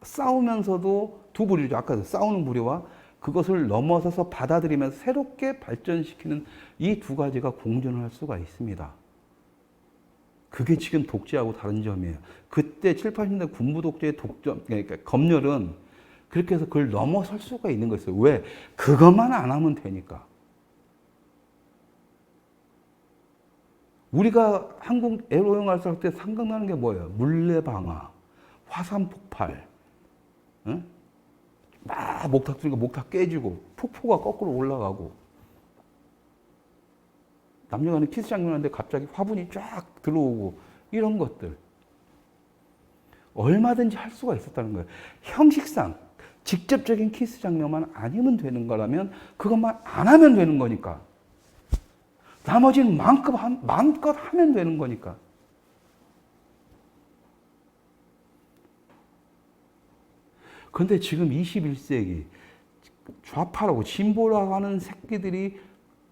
싸우면서도 두 부류죠. 아까 싸우는 부류와 그것을 넘어서서 받아들이면서 새롭게 발전시키는 이 두 가지가 공존을 할 수가 있습니다. 그게 지금 독재하고 다른 점이에요. 그때 7, 80년대 군부 독재의 그러니까 검열은 그렇게 해서 그걸 넘어설 수가 있는 거였어요. 왜? 그것만 안 하면 되니까. 우리가 한국 에로영화를 할 때 생각나는 게 뭐예요? 물레방아, 화산폭발, 응? 막 목탁 들니까 목탁 깨지고 폭포가 거꾸로 올라가고 남녀간의 키스 장면인데 갑자기 화분이 쫙 들어오고 이런 것들 얼마든지 할 수가 있었다는 거예요. 형식상 직접적인 키스 장면만 아니면 되는 거라면 그것만 안 하면 되는 거니까. 나머지는 마음껏 하면 되는 거니까. 그런데 지금 21세기 좌파라고 진보라고 하는 새끼들이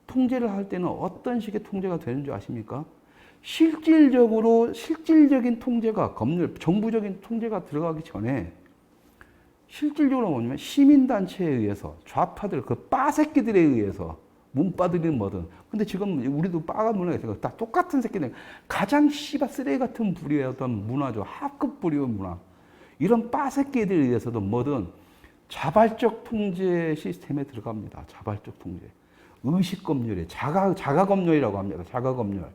통제를 할 때는 어떤 식의 통제가 되는 줄 아십니까? 실질적인 통제가, 정부적인 통제가 들어가기 전에 실질적으로 뭐냐면 시민단체에 의해서, 좌파들, 그 빠새끼들에 의해서, 문바들이든 뭐든. 근데 지금 우리도 빠가 문화가 있어요. 다 똑같은 새끼들. 가장 씨발 쓰레기 같은 부류의 어떤 문화죠. 하급 부류의 문화. 이런 빠새끼들에 의해서도 뭐든 자발적 통제 시스템에 들어갑니다. 자발적 통제. 의식검열에 자가검열이라고 합니다. 자가검열.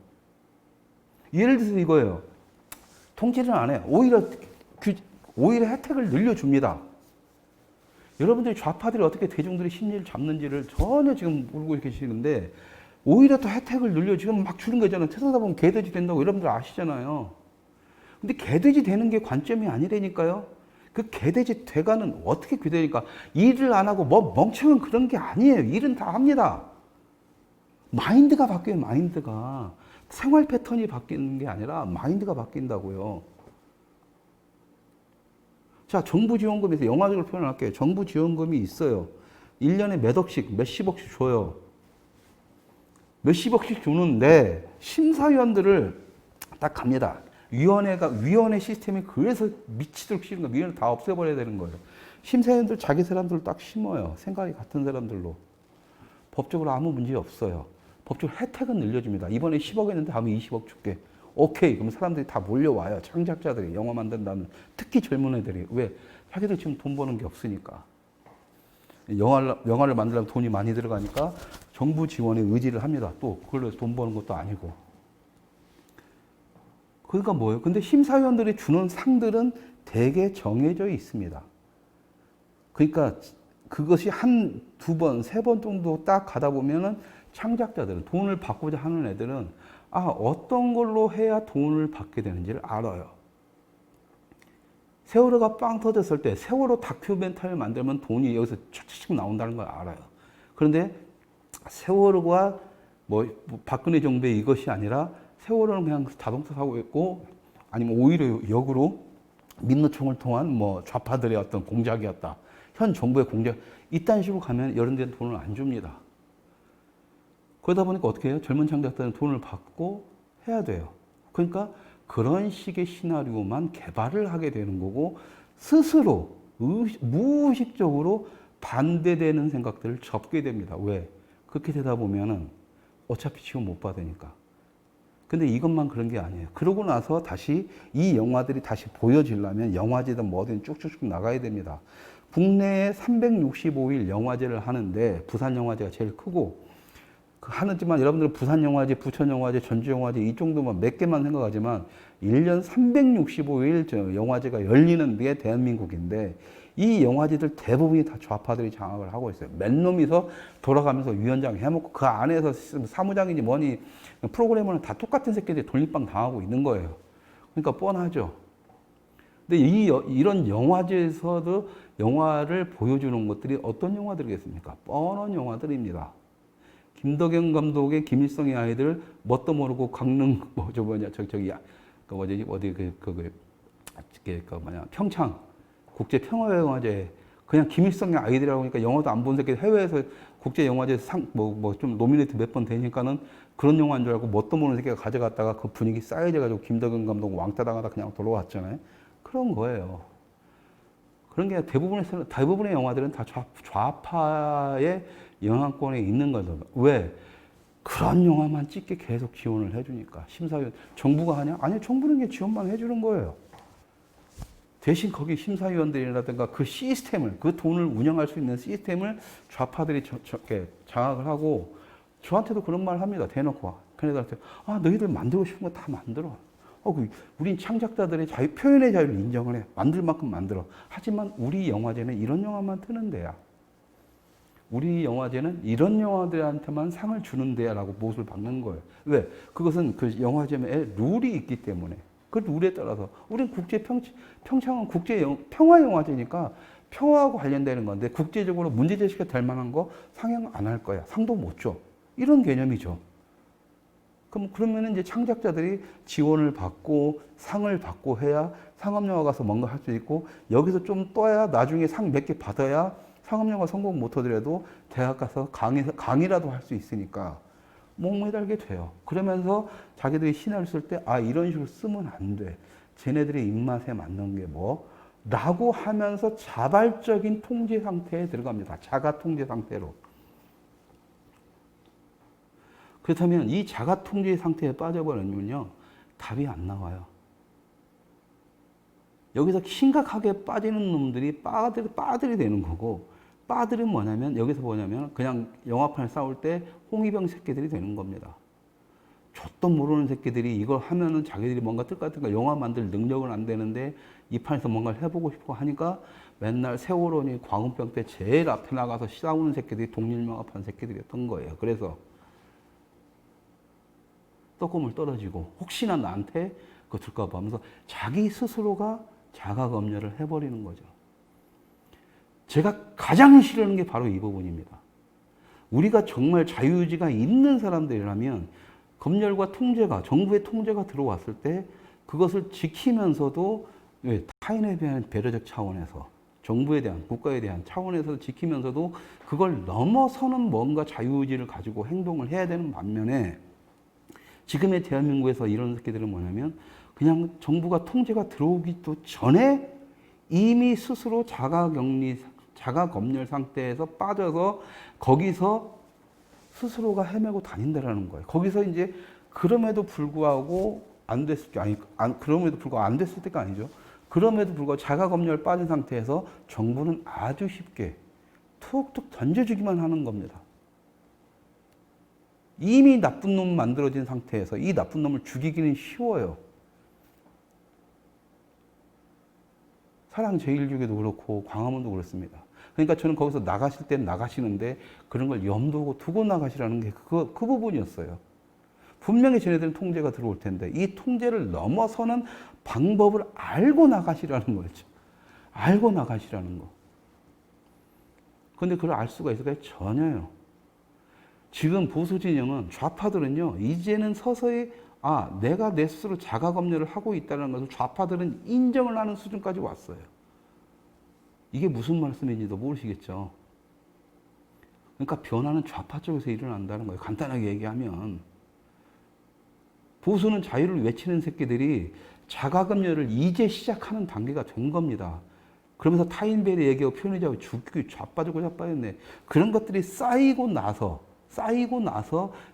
예를 들어서 이거예요. 통제를 안 해요. 오히려 혜택을 늘려줍니다. 여러분들이 좌파들이 어떻게 대중들의 심리를 잡는지를 전혀 지금 모르고 계시는데, 오히려 또 혜택을 늘려 지금 막 주는 거잖아요. 태어나다 보면 개돼지 된다고 여러분들 아시잖아요. 근데 개돼지 되는 게 관점이 아니라니까요. 그 개돼지 돼가는 어떻게 되니까 일을 안 하고 뭐 멍청한 그런 게 아니에요. 일은 다 합니다. 마인드가 바뀌어요. 마인드가. 생활 패턴이 바뀌는 게 아니라 마인드가 바뀐다고요. 자, 정부 지원금에서 영화적으로 표현할게요. 정부 지원금이 있어요. 1년에 몇 억씩, 몇십억씩 줘요. 몇십억씩 주는데 심사위원들을 딱 갑니다. 위원회 시스템이 그래서 미치도록 싫은 거예요. 위원회 다 없애버려야 되는 거예요. 심사위원들 자기 사람들을 딱 심어요. 생각이 같은 사람들로. 법적으로 아무 문제 없어요. 법적으로 혜택은 늘려줍니다. 이번에 10억 했는데 다음에 20억 줄게. 오케이. 그럼 사람들이 다 몰려와요. 창작자들이, 영화 만든다는, 특히 젊은 애들이. 왜? 자기들 지금 돈 버는 게 없으니까. 영화를 만들려면 돈이 많이 들어가니까 정부 지원에 의지를 합니다. 또 그걸로 돈 버는 것도 아니고. 그러니까 뭐예요? 근데 심사위원들이 주는 상들은 대개 정해져 있습니다. 그러니까 그것이 한 두 번, 세 번 정도 딱 가다 보면은 창작자들은, 돈을 받고자 하는 애들은 어떤 걸로 해야 돈을 받게 되는지를 알아요. 세월호가 빵 터졌을 때 세월호 다큐멘터리를 만들면 돈이 여기서 촤촤 나온다는 걸 알아요. 그런데 세월호가 박근혜 정부의 이것이 아니라 세월호는 그냥 자동차 사고 있고, 아니면 오히려 역으로 민노총을 통한 좌파들의 어떤 공작이었다. 현 정부의 공작. 이딴 식으로 가면 이런 데는 돈을 안 줍니다. 그러다 보니까 어떻게 해요? 젊은 창작자들은 돈을 받고 해야 돼요. 그러니까 그런 식의 시나리오만 개발을 하게 되는 거고, 스스로 무의식적으로 반대되는 생각들을 접게 됩니다. 왜? 그렇게 되다 보면은 어차피 지원 못 받으니까. 근데 이것만 그런 게 아니에요. 그러고 나서 다시 이 영화들이 다시 보여지려면 영화제든 뭐든 쭉쭉쭉 나가야 됩니다. 국내에 365일 영화제를 하는데, 부산 영화제가 제일 크고, 하지만 여러분들은 부산 영화제, 부천 영화제, 전주 영화제 이 정도만 몇 개만 생각하지만 1년 365일 영화제가 열리는 게 대한민국인데, 이 영화제들 대부분이 다 좌파들이 장악을 하고 있어요. 맨 놈이서 돌아가면서 위원장 해먹고 그 안에서 사무장이니 뭐니 프로그래머는 다 똑같은 새끼들이 돌림방 당하고 있는 거예요. 그러니까 뻔하죠. 근데 이런 영화제에서도 영화를 보여주는 것들이 어떤 영화들이겠습니까? 뻔한 영화들입니다. 김덕영 감독의 김일성의 아이들, 뭣도 모르고 강릉, 평창 국제평화영화제, 그냥 김일성의 아이들이라고 하니까 영화도 안 본 새끼 해외에서 국제영화제 좀 노미네이트 몇 번 되니까는 그런 영화인 줄 알고 뭣도 모르는 새끼가 가져갔다가 그 분위기 쌓여져가지고 김덕영 감독 왕따 당하다 그냥 돌아왔잖아요. 그런 거예요. 그런 게 대부분의 영화들은 다 좌파의 영향권에 있는 거죠. 왜? 그런 영화만 찍게 계속 지원을 해주니까. 심사위원, 정부가 하냐? 아니, 정부는 그냥 지원만 해주는 거예요. 대신 거기 심사위원들이라든가 그 시스템을, 그 돈을 운영할 수 있는 시스템을 좌파들이 장악을 하고, 저한테도 그런 말 합니다. 대놓고. 걔네들한테, 너희들 만들고 싶은 거 다 만들어. 우린 창작자들의 표현의 자유를 인정을 해. 만들 만큼 만들어. 하지만 우리 영화제는 이런 영화만 트는 데야. 우리 영화제는 이런 영화들한테만 상을 주는 데야 라고 못을 박는 거예요. 왜? 그것은 그 영화제에 룰이 있기 때문에. 그 룰에 따라서. 우린 평창은 평화영화제니까 평화하고 관련되는 건데, 국제적으로 문제제시가 될 만한 거 상영 안 할 거야. 상도 못 줘. 이런 개념이죠. 그러면 이제 창작자들이 지원을 받고 상을 받고 해야 상업영화 가서 뭔가 할 수 있고, 여기서 좀 떠야 나중에 상 몇 개 받아야 상업영화 성공 못 하더라도 대학 가서 강의라도 할 수 있으니까. 목매달게 돼요. 그러면서 자기들이 신화를 쓸 때, 아, 이런 식으로 쓰면 안 돼. 쟤네들의 입맛에 맞는 게 뭐? 라고 하면서 자발적인 통제 상태에 들어갑니다. 자가 통제 상태로. 그렇다면 이 자가 통제 상태에 빠져버리면요, 답이 안 나와요. 여기서 심각하게 빠지는 놈들이 빠들이 되는 거고, 빠들은 뭐냐면, 여기서 뭐냐면, 그냥 영화판을 싸울 때 홍위병 새끼들이 되는 겁니다. 좆도 모르는 새끼들이 이걸 하면은 자기들이 뭔가 뜰까뜰까 영화 만들 능력은 안 되는데, 이 판에서 뭔가를 해보고 싶고 하니까 맨날 세월호니 광우병 때 제일 앞에 나가서 싸우는 새끼들이 독립영화판 새끼들이었던 거예요. 그래서 떡고물 떨어지고, 혹시나 나한테 그거 들까봐 하면서 자기 스스로가 자가검열을 해버리는 거죠. 제가 가장 싫어하는 게 바로 이 부분입니다. 우리가 정말 자유의지가 있는 사람들이라면 검열과 통제가, 정부의 통제가 들어왔을 때 그것을 지키면서도 타인에 대한 배려적 차원에서, 정부에 대한, 국가에 대한 차원에서 지키면서도 그걸 넘어서는 뭔가 자유의지를 가지고 행동을 해야 되는 반면에, 지금의 대한민국에서 이런 새끼들은 뭐냐면 그냥 정부가 통제가 들어오기도 전에 이미 스스로 자가검열 상태에서 빠져서 거기서 스스로가 헤매고 다닌다라는 거예요. 거기서 이제 그럼에도 불구하고 안 됐을 때, 그럼에도 불구하고 안 됐을 때가 아니죠. 그럼에도 불구하고 자가검열 빠진 상태에서 정부는 아주 쉽게 툭툭 던져주기만 하는 겁니다. 이미 나쁜 놈 만들어진 상태에서 이 나쁜 놈을 죽이기는 쉬워요. 사랑제일교회도 그렇고 광화문도 그렇습니다. 그러니까 저는 거기서 나가실 땐 나가시는데 그런 걸 염두고 두고 나가시라는 게 그 부분이었어요. 분명히 쟤네들은 통제가 들어올 텐데 이 통제를 넘어서는 방법을 알고 나가시라는 거죠. 알고 나가시라는 거. 그런데 그걸 알 수가 있을까요? 전혀요. 지금 보수 진영은, 좌파들은요, 이제는 서서히, 아, 내가 내 스스로 자가검열을 하고 있다는 것을 좌파들은 인정을 하는 수준까지 왔어요. 이게 무슨 말씀인지도 모르시겠죠. 그러니까 변화는 좌파 쪽에서 일어난다는 거예요. 간단하게 얘기하면. 보수는 자유를 외치는 새끼들이 자가검열을 이제 시작하는 단계가 된 겁니다. 그러면서 타인배려 얘기하고 표현의자고 죽기 좌빠지고 좌빠졌네. 그런 것들이 쌓이고 나서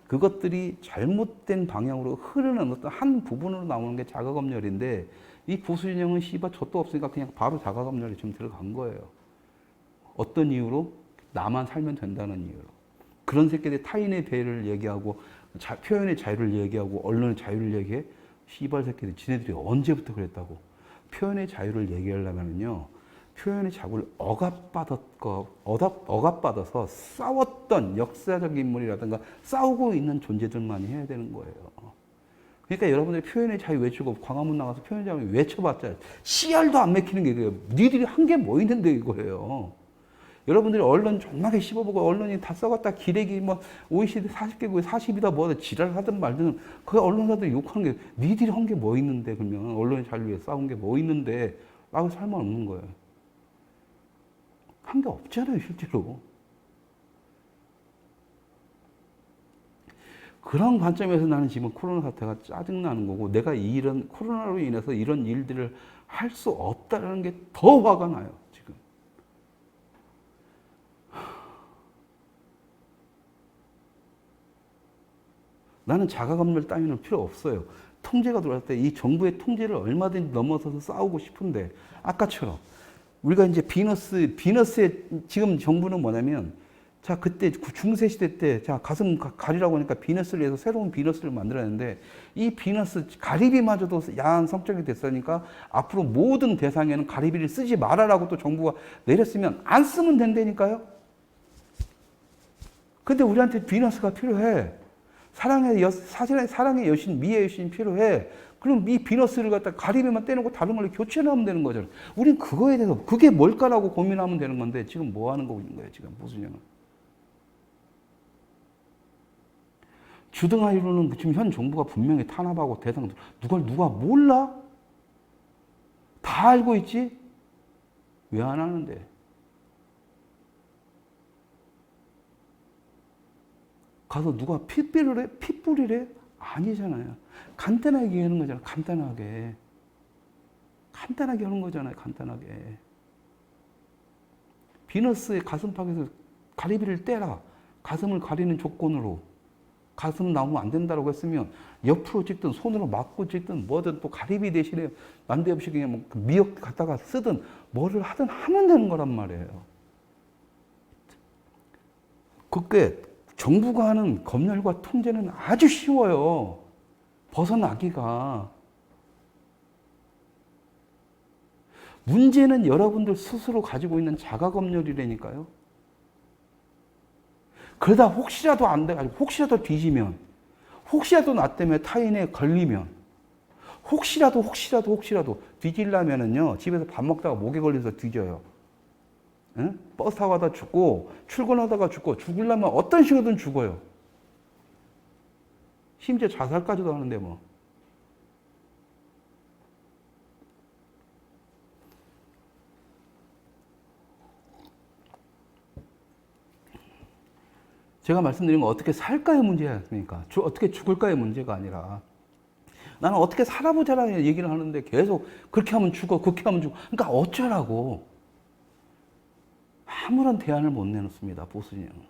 그것들이 잘못된 방향으로 흐르는 어떤 한 부분으로 나오는 게 자가검열인데, 이 보수 진영은 씨발 젖도 없으니까 그냥 바로 자가검열에 지금 들어간 거예요. 어떤 이유로? 나만 살면 된다는 이유로. 그런 새끼들이 타인의 배를 얘기하고 표현의 자유를 얘기하고 언론의 자유를 얘기해? 씨발 새끼들 지네들이 언제부터 그랬다고. 표현의 자유를 얘기하려면요, 표현의 자유를 억압받아서 싸웠던 역사적 인물이라든가 싸우고 있는 존재들만이 해야 되는 거예요. 그러니까 여러분들이 표현의 자유 외치고 광화문 나가서 표현의 자유 외쳐봤자 씨알도 안 맥히는 게 그래요. 니들이 한 게 뭐 있는데 이거예요. 여러분들이 언론 존나게 씹어보고 언론이 다 썩었다 기레기 뭐 OECD 40개국에 40이다 뭐다 지랄하든 말든 그 언론사들이 욕하는 게 니들이 한 게 뭐 있는데, 그러면 언론의 자유를 위해 싸운 게 뭐 있는데 라고 살만 없는 거예요. 한 게 없잖아요, 실제로. 그런 관점에서 나는 지금 코로나 사태가 짜증나는 거고, 내가 이런 코로나로 인해서 이런 일들을 할 수 없다는 게 더 화가 나요, 지금. 나는 자가검열 따위는 필요 없어요. 통제가 들어왔을 때 이 정부의 통제를 얼마든지 넘어서서 싸우고 싶은데, 아까처럼 우리가 이제 비너스의 지금 정부는 뭐냐면, 자, 그때 중세시대 때, 자, 가슴 가리라고 하니까 비너스를 해서 새로운 비너스를 만들었는데, 이 비너스, 가리비마저도 야한 성적이 됐으니까 앞으로 모든 대상에는 가리비를 쓰지 말아라고 또 정부가 내렸으면 안 쓰면 된다니까요? 근데 우리한테 비너스가 필요해. 사랑의 여신, 미의 여신이 필요해. 그럼 이 비너스를 갖다 가리비만 떼놓고 다른 걸로 교체하면 되는 거잖아요. 우린 그거에 대해서 그게 뭘까라고 고민하면 되는 건데 지금 뭐 하는 거고 있는 거예요, 지금 보수진영은. 주등하이로는 지금 현 정부가 분명히 탄압하고 대상, 누가 몰라? 다 알고 있지? 왜 안 하는데? 가서 누가 핏불을 해? 핏불이래? 아니잖아요. 간단하게 얘기하는 거잖아요. 간단하게. 간단하게 하는 거잖아요. 간단하게. 비너스의 가슴팍에서 가리비를 떼라. 가슴을 가리는 조건으로. 가슴 나오면 안 된다고 했으면 옆으로 찍든 손으로 막고 찍든 뭐든 또 가리비 대신에 난데없이 그냥 뭐 미역 갖다가 쓰든 뭐를 하든 하면 되는 거란 말이에요. 그게 정부가 하는 검열과 통제는 아주 쉬워요. 벗어나기가. 문제는 여러분들 스스로 가지고 있는 자가검열이라니까요. 그러다 혹시라도 안 돼가지고 혹시라도 뒤지면 혹시라도 나 때문에 타인에 걸리면 혹시라도 뒤질라면은요 집에서 밥 먹다가 목에 걸려서 뒤져요. 응? 버스 타고 가다 죽고 출근하다가 죽고 죽으려면 어떤 식으로든 죽어요. 심지어 자살까지도 하는데 뭐. 제가 말씀드린 건 어떻게 살까의 문제지 않습니까? 어떻게 죽을까의 문제가 아니라 나는 어떻게 살아보자라는 얘기를 하는데 계속 그렇게 하면 죽어, 그렇게 하면 죽어. 그러니까 어쩌라고. 아무런 대안을 못 내놓습니다. 보수 진영은.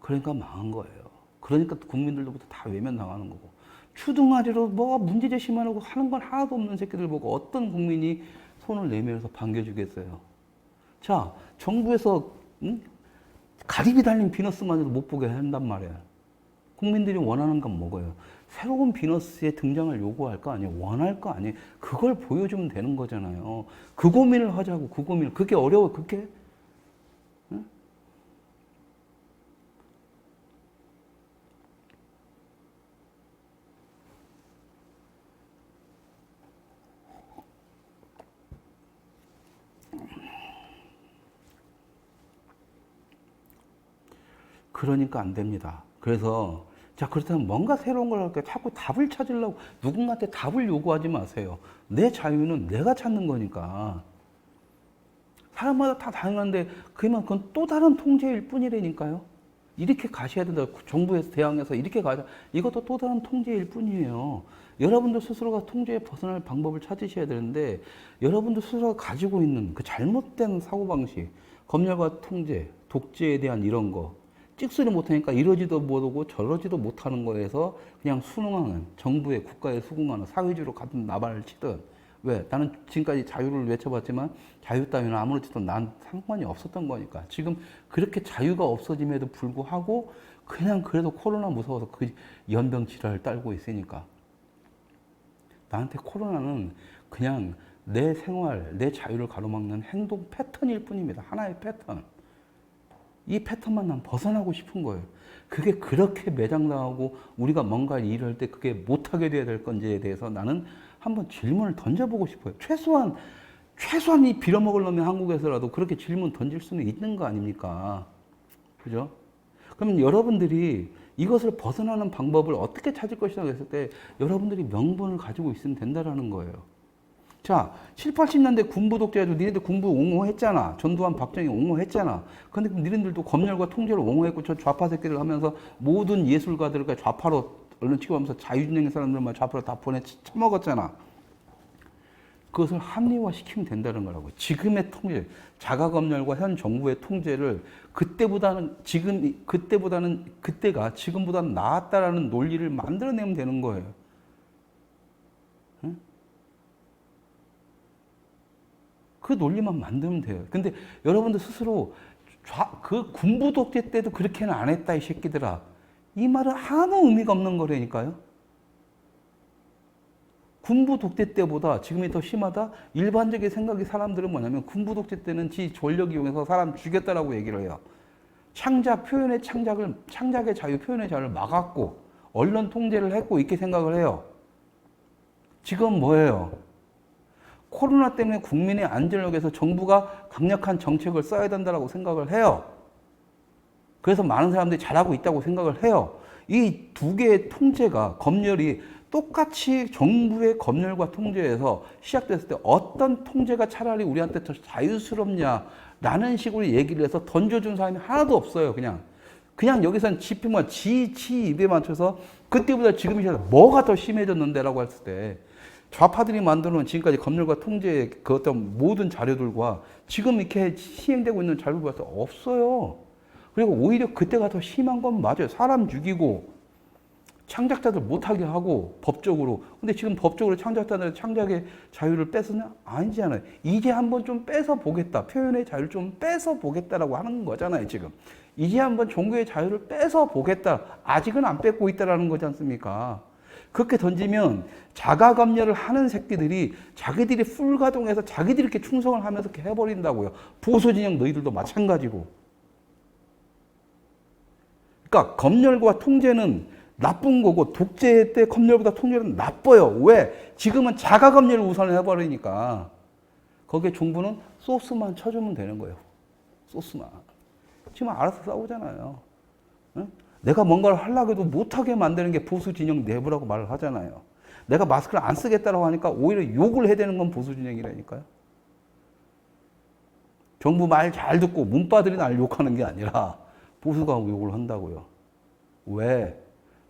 그러니까 망한 거예요. 그러니까 국민들로부터 다 외면당하는 거고. 추둥아리로 뭐 문제제시만 하고 하는 건 하나도 없는 새끼들 보고 어떤 국민이 손을 내밀어서 반겨주겠어요. 자, 정부에서 가리비 달린 비너스만으로 못 보게 한단 말이에요. 국민들이 원하는 건 뭐예요? 새로운 비너스의 등장을 요구할 거 아니에요? 원할 거 아니에요? 그걸 보여주면 되는 거잖아요. 그 고민을 하자고, 그 고민을. 그게 어려워, 그게? 응? 그러니까 안 됩니다. 그래서 자 그렇다면 뭔가 새로운 걸 할까 자꾸 답을 찾으려고 누군가한테 답을 요구하지 마세요. 내 자유는 내가 찾는 거니까. 사람마다 다 다양한데 그러면 그건 또 다른 통제일 뿐이라니까요. 이렇게 가셔야 된다. 정부에서 대항해서 이렇게 가자. 이것도 또 다른 통제일 뿐이에요. 여러분들 스스로가 통제에 벗어날 방법을 찾으셔야 되는데 여러분들 스스로가 가지고 있는 그 잘못된 사고방식, 검열과 통제, 독재에 대한 이런 거 찍소리 못하니까 이러지도 못하고 저러지도 못하는 거에서 그냥 순응하는 정부의 국가에 수긍하는 사회주의로 같은 나발을 치든 왜? 나는 지금까지 자유를 외쳐봤지만 자유 따위는 아무렇지도 난 상관이 없었던 거니까 지금 그렇게 자유가 없어짐에도 불구하고 그냥 그래도 코로나 무서워서 그 연병 질환을 딸고 있으니까 나한테 코로나는 그냥 내 생활, 내 자유를 가로막는 행동 패턴일 뿐입니다. 하나의 패턴. 이 패턴만 난 벗어나고 싶은 거예요. 그게 그렇게 매장당하고 우리가 뭔가 일을 할 때 그게 못하게 돼야 될 건지에 대해서 나는 한번 질문을 던져보고 싶어요. 최소한 이 빌어먹으려면 한국에서라도 그렇게 질문 던질 수는 있는 거 아닙니까? 그죠? 그러면 여러분들이 이것을 벗어나는 방법을 어떻게 찾을 것이라고 했을 때 여러분들이 명분을 가지고 있으면 된다는 거예요. 자, 7, 80년대 군부 독재가지고 니네들 군부 옹호했잖아. 전두환, 박정희 옹호했잖아. 근데 그럼 니네들도 검열과 통제를 옹호했고 저 좌파 새끼들 하면서 모든 예술가들과 좌파로 얼른 취급하면서 자유진영의 사람들만 좌파로 다 쳐먹었잖아. 그것을 합리화시키면 된다는 거라고. 지금의 통제, 자가검열과 현 정부의 통제를 그때가 지금보다는 나았다라는 논리를 만들어내면 되는 거예요. 응? 그 논리만 만들면 돼요. 근데 여러분들 스스로 그 군부 독재 때도 그렇게는 안 했다, 이 새끼들아. 이 말은 아무 의미가 없는 거라니까요. 군부 독재 때보다 지금이 더 심하다? 일반적인 생각이 사람들은 뭐냐면 군부 독재 때는 지 권력 이용해서 사람 죽였다라고 얘기를 해요. 창작의 자유, 표현의 자유를 막았고 언론 통제를 했고 이렇게 생각을 해요. 지금 뭐예요? 코로나 때문에 국민의 안전을 위해서 정부가 강력한 정책을 써야 된다고 생각을 해요. 그래서 많은 사람들이 잘하고 있다고 생각을 해요. 이 두 개의 통제가, 검열이 똑같이 정부의 검열과 통제에서 시작됐을 때 어떤 통제가 차라리 우리한테 더 자유스럽냐라는 식으로 얘기를 해서 던져준 사람이 하나도 없어요. 그냥 그냥 여기서는 지표만 지 입에 맞춰서 그때보다 지금이 뭐가 더 심해졌는데라고 했을 때 좌파들이 만들어놓은 지금까지 검열과 통제의 그 어떤 모든 자료들과 지금 이렇게 시행되고 있는 자료들과 없어요. 그리고 오히려 그때가 더 심한 건 맞아요. 사람 죽이고 창작자들 못하게 하고 법적으로. 근데 지금 법적으로 창작자들의 창작의 자유를 뺏으냐? 아니잖아요. 이제 한번 좀 뺏어 보겠다. 표현의 자유를 좀 뺏어 보겠다라고 하는 거잖아요, 지금. 이제 한번 종교의 자유를 뺏어 보겠다. 아직은 안 뺏고 있다라는 거지 않습니까? 그렇게 던지면 자가검열을 하는 새끼들이 자기들이 풀가동해서 자기들이 이렇게 충성을 하면서 이렇게 해버린다고요. 보수진영 너희들도 마찬가지고. 그러니까 검열과 통제는 나쁜 거고 독재 때 검열보다 통제는 나빠요. 왜? 지금은 자가검열을 우선을 해버리니까 거기에 정부는 소스만 쳐주면 되는 거예요. 소스만. 지금 알아서 싸우잖아요. 응? 내가 뭔가를 하려고 해도 못하게 만드는 게 보수 진영 내부라고 말을 하잖아요. 내가 마스크를 안 쓰겠다고 하니까 오히려 욕을 해야 되는 건 보수 진영이라니까요. 정부 말 잘 듣고 문바들이 날 욕하는 게 아니라 보수가 욕을 한다고요. 왜?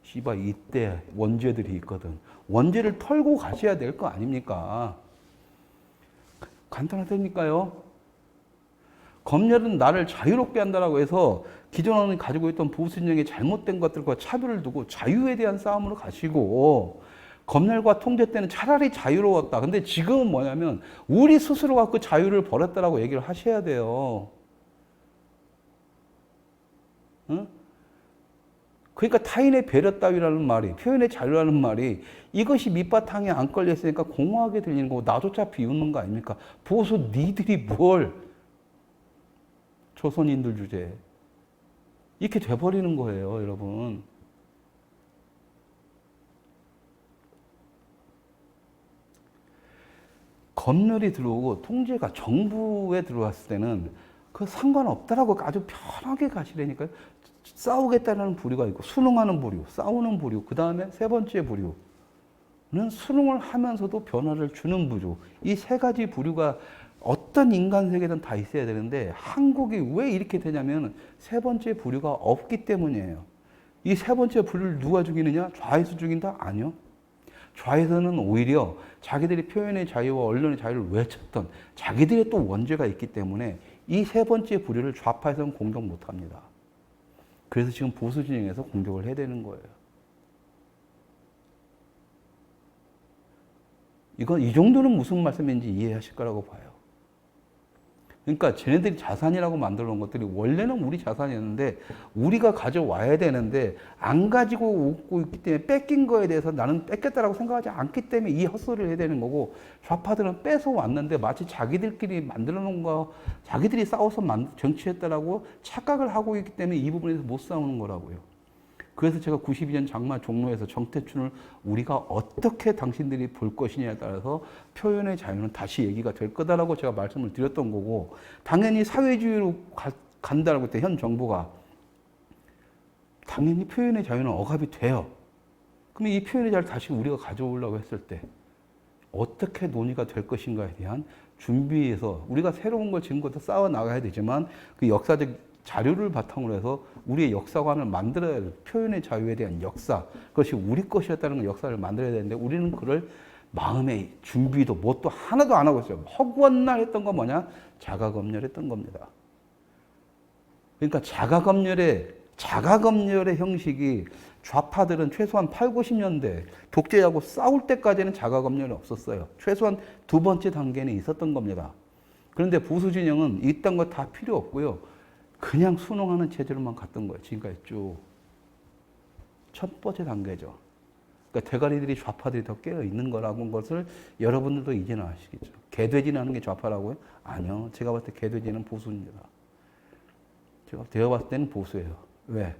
씨발 이때 원죄들이 있거든. 원죄를 털고 가셔야 될 거 아닙니까? 간단하다니까요. 검열은 나를 자유롭게 한다라고 해서 기존에 가지고 있던 보수진영의 잘못된 것들과 차별을 두고 자유에 대한 싸움으로 가시고 검열과 통제 때는 차라리 자유로웠다. 근데 지금은 뭐냐면 우리 스스로가 그 자유를 버렸다라고 얘기를 하셔야 돼요. 응? 그러니까 타인의 배려 따위라는 말이, 표현의 자유라는 말이 이것이 밑바탕에 안 걸렸으니까 공허하게 들리는 거고 나조차 비웃는 거 아닙니까? 보수 니들이 뭘 조선인들 주제에 이렇게 돼버리는 거예요, 여러분. 검열이 들어오고 통제가 정부에 들어왔을 때는 그 상관없다라고 아주 편하게 가시라니까요. 싸우겠다는 부류가 있고 수능하는 부류, 싸우는 부류, 그 다음에 세 번째 부류는 수능을 하면서도 변화를 주는 부류. 이 세 가지 부류가 어떤 인간 세계든 다 있어야 되는데 한국이 왜 이렇게 되냐면 세 번째 부류가 없기 때문이에요. 이 세 번째 부류를 누가 죽이느냐? 좌에서 죽인다? 아니요. 좌에서는 오히려 자기들이 표현의 자유와 언론의 자유를 외쳤던 자기들의 또 원죄가 있기 때문에 이 세 번째 부류를 좌파에서는 공격 못합니다. 그래서 지금 보수 진영에서 공격을 해야 되는 거예요. 이건 이 정도는 무슨 말씀인지 이해하실 거라고 봐요. 그러니까 쟤네들이 자산이라고 만들어 놓은 것들이 원래는 우리 자산이었는데 우리가 가져와야 되는데 안 가지고 오고 있기 때문에 뺏긴 거에 대해서 나는 뺏겼다라고 생각하지 않기 때문에 이 헛소리를 해야 되는 거고 좌파들은 뺏어 왔는데 마치 자기들끼리 만들어 놓은 거 자기들이 싸워서 정치했다라고 착각을 하고 있기 때문에 이 부분에서 못 싸우는 거라고요. 그래서 제가 92년 장마 종로에서 정태춘을 우리가 어떻게 당신들이 볼 것이냐에 따라서 표현의 자유는 다시 얘기가 될 거다라고 제가 말씀을 드렸던 거고 당연히 사회주의로 간다라고 했을 때 현 정부가 당연히 표현의 자유는 억압이 돼요. 그러면 이 표현의 자유를 다시 우리가 가져오려고 했을 때 어떻게 논의가 될 것인가에 대한 준비에서 우리가 새로운 걸 지금부터 쌓아 나가야 되지만 그 역사적 자료를 바탕으로 해서 우리의 역사관을 만들어야 돼요. 표현의 자유에 대한 역사. 그것이 우리 것이었다는 걸 역사를 만들어야 되는데 우리는 그걸 마음의 준비도 뭣도 하나도 안 하고 있어요. 허구한 날 했던 건 뭐냐? 자가검열했던 겁니다. 그러니까 자가검열의 형식이 좌파들은 최소한 8, 90년대 독재하고 싸울 때까지는 자가검열이 없었어요. 최소한 두 번째 단계는 있었던 겁니다. 그런데 보수 진영은 이딴 거 다 필요 없고요. 그냥 순응하는 체제로만 갔던 거예요. 지금까지 쭉. 첫 번째 단계죠. 그러니까 대가리들이 좌파들이 더 깨어 있는 거라는 것을 여러분들도 이제는 아시겠죠. 개돼지는 하는 게 좌파라고요? 아니요. 제가 봤을 때 개돼지는 보수입니다. 제가 봤을 때는 보수예요. 왜?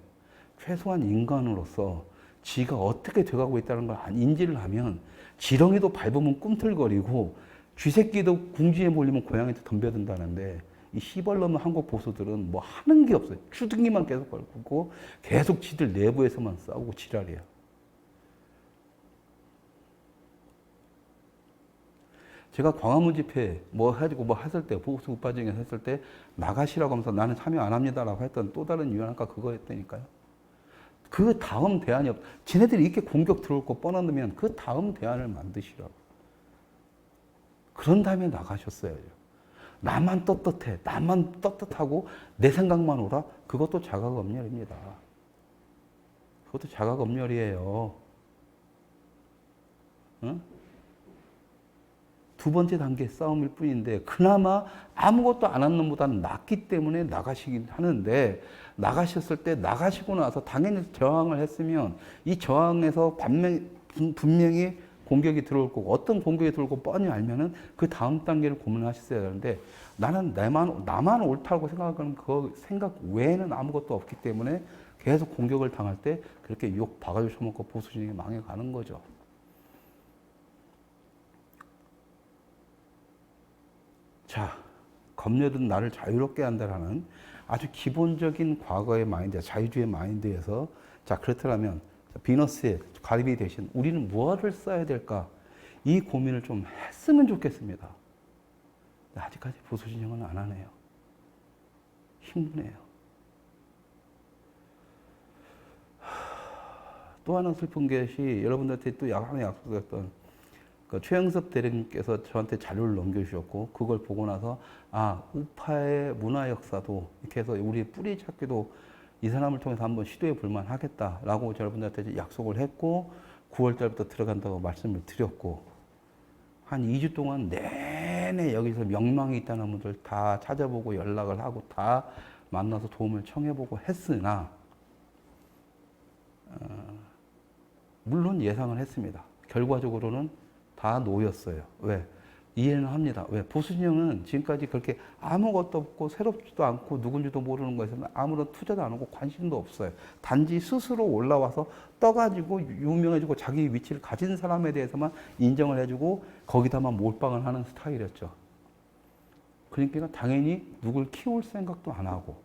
최소한 인간으로서 지가 어떻게 돼가고 있다는 걸 인지를 하면 지렁이도 밟으면 꿈틀거리고 쥐새끼도 궁지에 몰리면 고양이한테 덤벼든다는데 이 시벌놈의 한국 보수들은 뭐 하는 게 없어요. 주둥이만 계속 걸고 계속 지들 내부에서만 싸우고 지랄이야. 제가 광화문 집회 뭐 해가지고 뭐 했을 때, 보수 우파정에 했을 때 나가시라고 하면서 나는 참여 안 합니다라고 했던 또 다른 이유는 아까 그거였다니까요. 그 다음 대안이 없, 지네들이 이렇게 공격 들어올 거 뻔하면 그 다음 대안을 만드시라고. 그런 다음에 나가셨어야죠. 나만 떳떳해. 나만 떳떳하고 내 생각만 오라? 그것도 자가검열입니다. 그것도 자가검열이에요. 응? 두 번째 단계 싸움일 뿐인데 그나마 아무것도 안 한 놈보다는 낫기 때문에 나가시긴 하는데 나가셨을 때 나가시고 나서 당연히 저항을 했으면 이 저항에서 분명히 공격이 들어올 거고 어떤 공격이 들어올 거 뻔히 알면은 그 다음 단계를 고민하셨어야 되는데 나는 나만 옳다고 생각하는 그 생각 외에는 아무것도 없기 때문에 계속 공격을 당할 때 그렇게 욕 바가지 쳐먹고 보수진영이 망해가는 거죠. 자, 검열은 나를 자유롭게 한다라는 아주 기본적인 과거의 마인드, 자유주의 마인드에서 자, 그렇다면 비너스의 가리비 대신 우리는 무엇을 써야 될까? 이 고민을 좀 했으면 좋겠습니다. 아직까지 보수 진영은 안 하네요. 힘드네요. 또 하나 슬픈 것이 여러분들한테 또 하나 약속했던 그 최영섭 대리님께서 저한테 자료를 넘겨주셨고 그걸 보고 나서 아 우파의 문화 역사도 이렇게 해서 우리 뿌리 찾기도 이 사람을 통해서 한번 시도해 볼만 하겠다라고 여러분들한테 약속을 했고 9월 달부터 들어간다고 말씀을 드렸고 한 2주 동안 내내 여기서 명망이 있다는 분들 다 찾아보고 연락을 하고 다 만나서 도움을 청해보고 했으나 물론 예상을 했습니다. 결과적으로는 다 노였어요. 왜? 이해는 합니다. 왜? 보수진영은 지금까지 그렇게 아무것도 없고 새롭지도 않고 누군지도 모르는 것에는 아무런 투자도 안 하고 관심도 없어요. 단지 스스로 올라와서 떠가지고 유명해지고 자기 위치를 가진 사람에 대해서만 인정을 해주고 거기다만 몰빵을 하는 스타일이었죠. 그러니까 당연히 누굴 키울 생각도 안 하고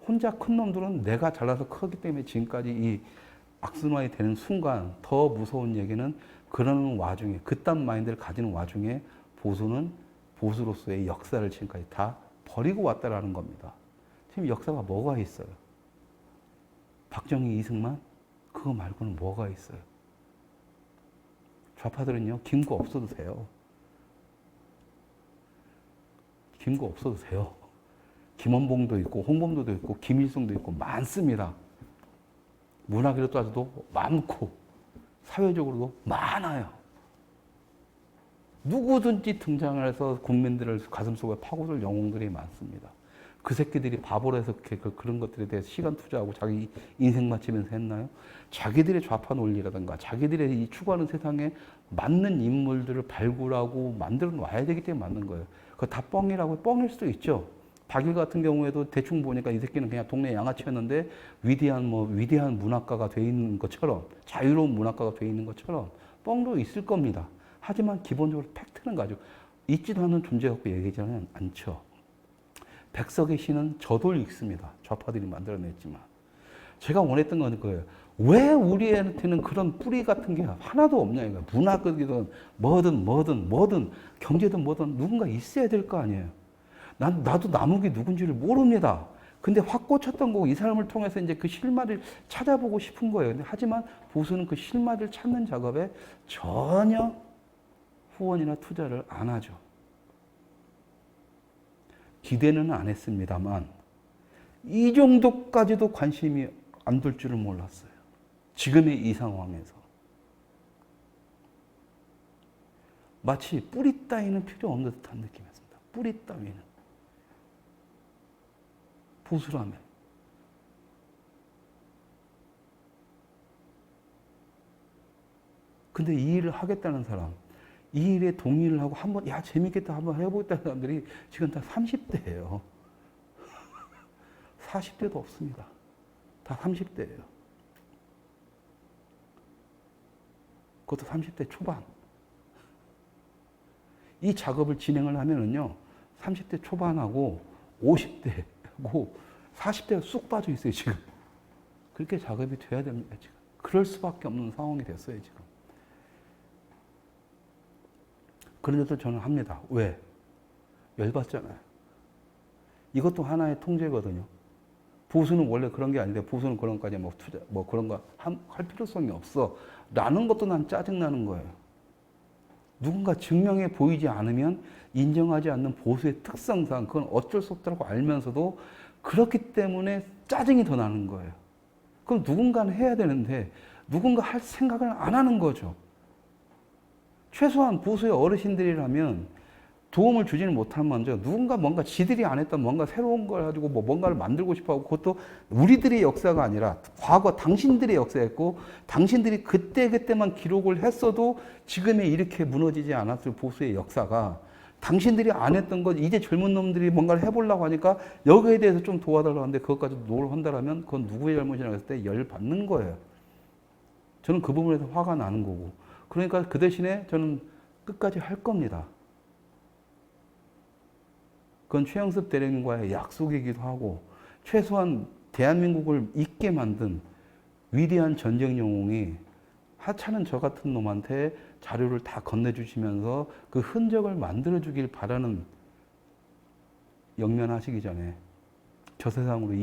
혼자 큰 놈들은 내가 잘나서 크기 때문에 지금까지 이 악순환이 되는 순간 더 무서운 얘기는 그러는 와중에 그딴 마인드를 가지는 와중에 보수는 보수로서의 역사를 지금까지 다 버리고 왔다라는 겁니다. 지금 역사가 뭐가 있어요? 박정희, 이승만? 그거 말고는 뭐가 있어요? 좌파들은요, 김구 없어도 돼요. 김구 없어도 돼요. 김원봉도 있고, 홍범도도 있고, 김일성도 있고, 많습니다. 문학으로 따져도 많고, 사회적으로도 많아요. 누구든지 등장을 해서 국민들을 가슴속에 파고들 영웅들이 많습니다. 그 새끼들이 바보로 해서 그런 것들에 대해서 시간 투자하고 자기 인생 바치면서 했나요? 자기들의 좌파 논리라든가 자기들의 이 추구하는 세상에 맞는 인물들을 발굴하고 만들어 놔야 되기 때문에 맞는 거예요. 그거 다 뻥이라고 뻥일 수도 있죠. 박일 같은 경우에도 대충 보니까 이 새끼는 그냥 동네 양아치였는데 위대한 문학가가 돼 있는 것처럼 자유로운 문학가가 돼 있는 것처럼 뻥도 있을 겁니다. 하지만 기본적으로 팩트는 가지고 있지도 않은 존재 갖고 얘기하지는 않죠. 백석의 시는 저도 읽습니다. 좌파들이 만들어냈지만. 제가 원했던 건 그거예요. 왜 우리한테는 그런 뿌리 같은 게 하나도 없냐 이거. 문학이든 뭐든 경제든 뭐든 누군가 있어야 될 거 아니에요. 나도 남욱이 누군지를 모릅니다. 근데 확 꽂혔던 거고 이 사람을 통해서 이제 그 실마리를 찾아보고 싶은 거예요. 근데 하지만 보수는 그 실마리를 찾는 작업에 전혀 후원이나 투자를 안 하죠. 기대는 안 했습니다만 이 정도까지도 관심이 안 둘 줄은 몰랐어요. 지금의 이 상황에서. 마치 뿌리 따위는 필요 없는 듯한 느낌이었습니다. 뿌리 따위는. 보수라면. 근데 이 일을 하겠다는 사람, 이 일에 동의를 하고 한번 야 재밌겠다 한번 해보겠다는 사람들이 지금 다 30대예요. 40대도 없습니다. 다 30대예요. 그것도 30대 초반. 이 작업을 진행을 하면은요, 30대 초반하고 50대하고 40대가 쑥 빠져 있어요, 지금. 그렇게 작업이 돼야 됩니다, 지금. 그럴 수밖에 없는 상황이 됐어요, 지금. 그런데도 저는 합니다. 왜? 열받잖아요. 이것도 하나의 통제거든요. 보수는 원래 그런 게 아닌데 보수는 그런 거까지 뭐 투자 뭐 그런 거 할 필요성이 없어 라는 것도 난 짜증나는 거예요. 누군가 증명해 보이지 않으면 인정하지 않는 보수의 특성상 그건 어쩔 수 없다고 알면서도 그렇기 때문에 짜증이 더 나는 거예요. 그럼 누군가는 해야 되는데 누군가 할 생각을 안 하는 거죠. 최소한 보수의 어르신들이라면 도움을 주지는 못하는 먼저 누군가 뭔가 지들이 안 했던 뭔가 새로운 걸 가지고 뭐 뭔가를 만들고 싶어 하고 그것도 우리들의 역사가 아니라 과거 당신들의 역사였고 당신들이 그때그때만 기록을 했어도 지금에 이렇게 무너지지 않았을 보수의 역사가 당신들이 안 했던 것 이제 젊은 놈들이 뭔가를 해보려고 하니까 여기에 대해서 좀 도와달라고 하는데 그것까지 노를 한다면 그건 누구의 잘못이라고 했을 때 열받는 거예요. 저는 그 부분에서 화가 나는 거고 그러니까 그 대신에 저는 끝까지 할 겁니다. 그건 최영섭 대령과의 약속이기도 하고 최소한 대한민국을 잊게 만든 위대한 전쟁 영웅이 하찮은 저 같은 놈한테 자료를 다 건네주시면서 그 흔적을 만들어주길 바라는 영면하시기 전에 저 세상으로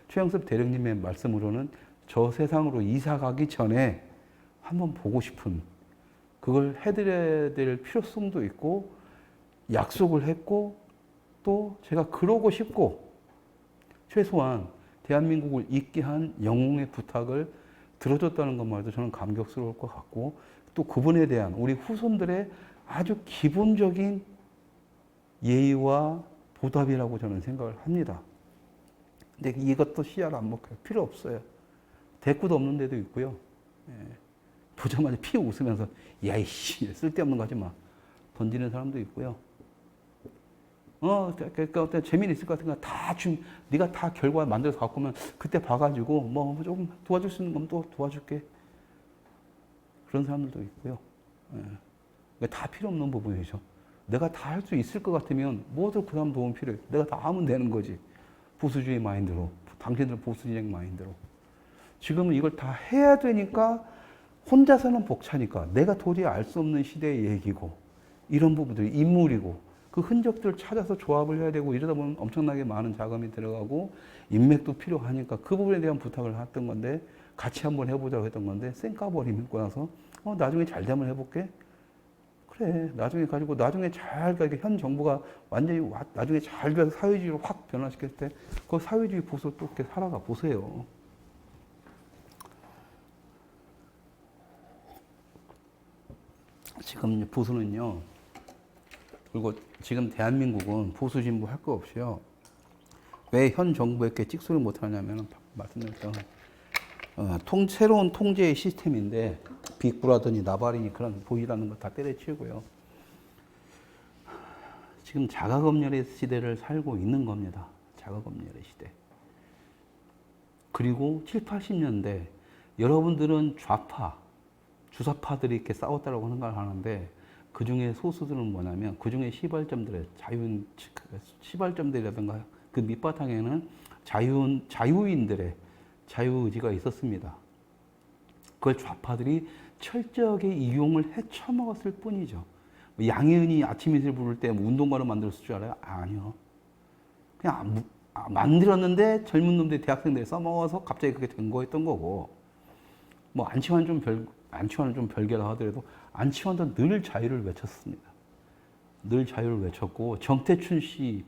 최영섭 대령님의 말씀으로는 저 세상으로 이사 가기 전에 한번 보고 싶은 그걸 해드려야 될 필요성도 있고 약속을 했고 또 제가 그러고 싶고 최소한 대한민국을 잊게 한 영웅의 부탁을 들어줬다는 것만 해도 저는 감격스러울 것 같고 또 그분에 대한 우리 후손들의 아주 기본적인 예의와 보답이라고 저는 생각을 합니다. 근데 이것도 시야를 안 먹혀요. 필요 없어요. 대꾸도 없는 데도 있고요. 보자마자 피 웃으면서 야이씨 쓸데없는 거 하지 마 던지는 사람도 있고요. 그러니까 재미는 있을 것 같으니까 네가 다 결과 만들어서 갖고 오면 그때 봐가지고 뭐 조금 도와줄 수 있는 건 또 도와줄게. 그런 사람들도 있고요. 다 필요 없는 부분이죠. 내가 다 할 수 있을 것 같으면 뭐도 그 사람 도움 필요해. 내가 다 하면 되는 거지. 보수주의 마인드로, 당신들 보수진영 마인드로. 지금은 이걸 다 해야 되니까 혼자서는 벅차니까 내가 도저히 알 수 없는 시대의 얘기고 이런 부분들이 인물이고 그 흔적들을 찾아서 조합을 해야 되고 이러다 보면 엄청나게 많은 자금이 들어가고 인맥도 필요하니까 그 부분에 대한 부탁을 했던 건데 같이 한번 해보자고 했던 건데 쌩까버리고 나서 나중에 잘 되면 해볼게. 그래 나중에 가지고 나중에 잘 가게 현 정부가 완전히 나중에 잘 돼서 사회주의로 확 변화시켰을 때 그 사회주의 보수 또 이렇게 살아가 보세요. 지금 보수는요. 그리고 지금 대한민국은 보수 진보 할 거 없이요. 왜 현 정부에게 찍소리 못 하냐면 말씀드렸던 새로운 통제의 시스템인데 빅브라더니 나발이니 그런 보이라는 거 다 때려치우고요. 지금 자가검열의 시대를 살고 있는 겁니다. 자가검열의 시대. 그리고 7, 80년대 여러분들은 좌파, 주사파들이 이렇게 싸웠다고 생각을 하는데 그 중에 소수들은 뭐냐면 그 중에 시발점들이라든가 그 밑바탕에는 자유인들의 자유의지가 있었습니다. 그걸 좌파들이 철저하게 이용을 헤쳐먹었을 뿐이죠. 양희은이 아침 이슬 부를 때 운동가로 만들었을 줄 알아요? 아니요. 그냥 만들었는데 젊은 놈들이 대학생들이 써먹어서 갑자기 그게 된 거였던 거고 뭐 안치환은 좀 별개라 하더라도 안치환도 늘 자유를 외쳤습니다. 늘 자유를 외쳤고 정태춘 씨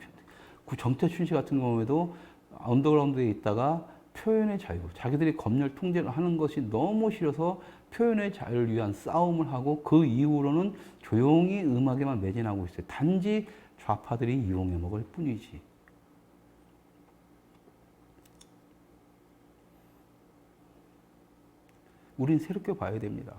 같은 경우에도 언더그라운드에 있다가 표현의 자유, 자기들이 검열 통제를 하는 것이 너무 싫어서 표현의 자유를 위한 싸움을 하고 그 이후로는 조용히 음악에만 매진하고 있어요. 단지 좌파들이 이용해 먹을 뿐이지. 우린 새롭게 봐야 됩니다.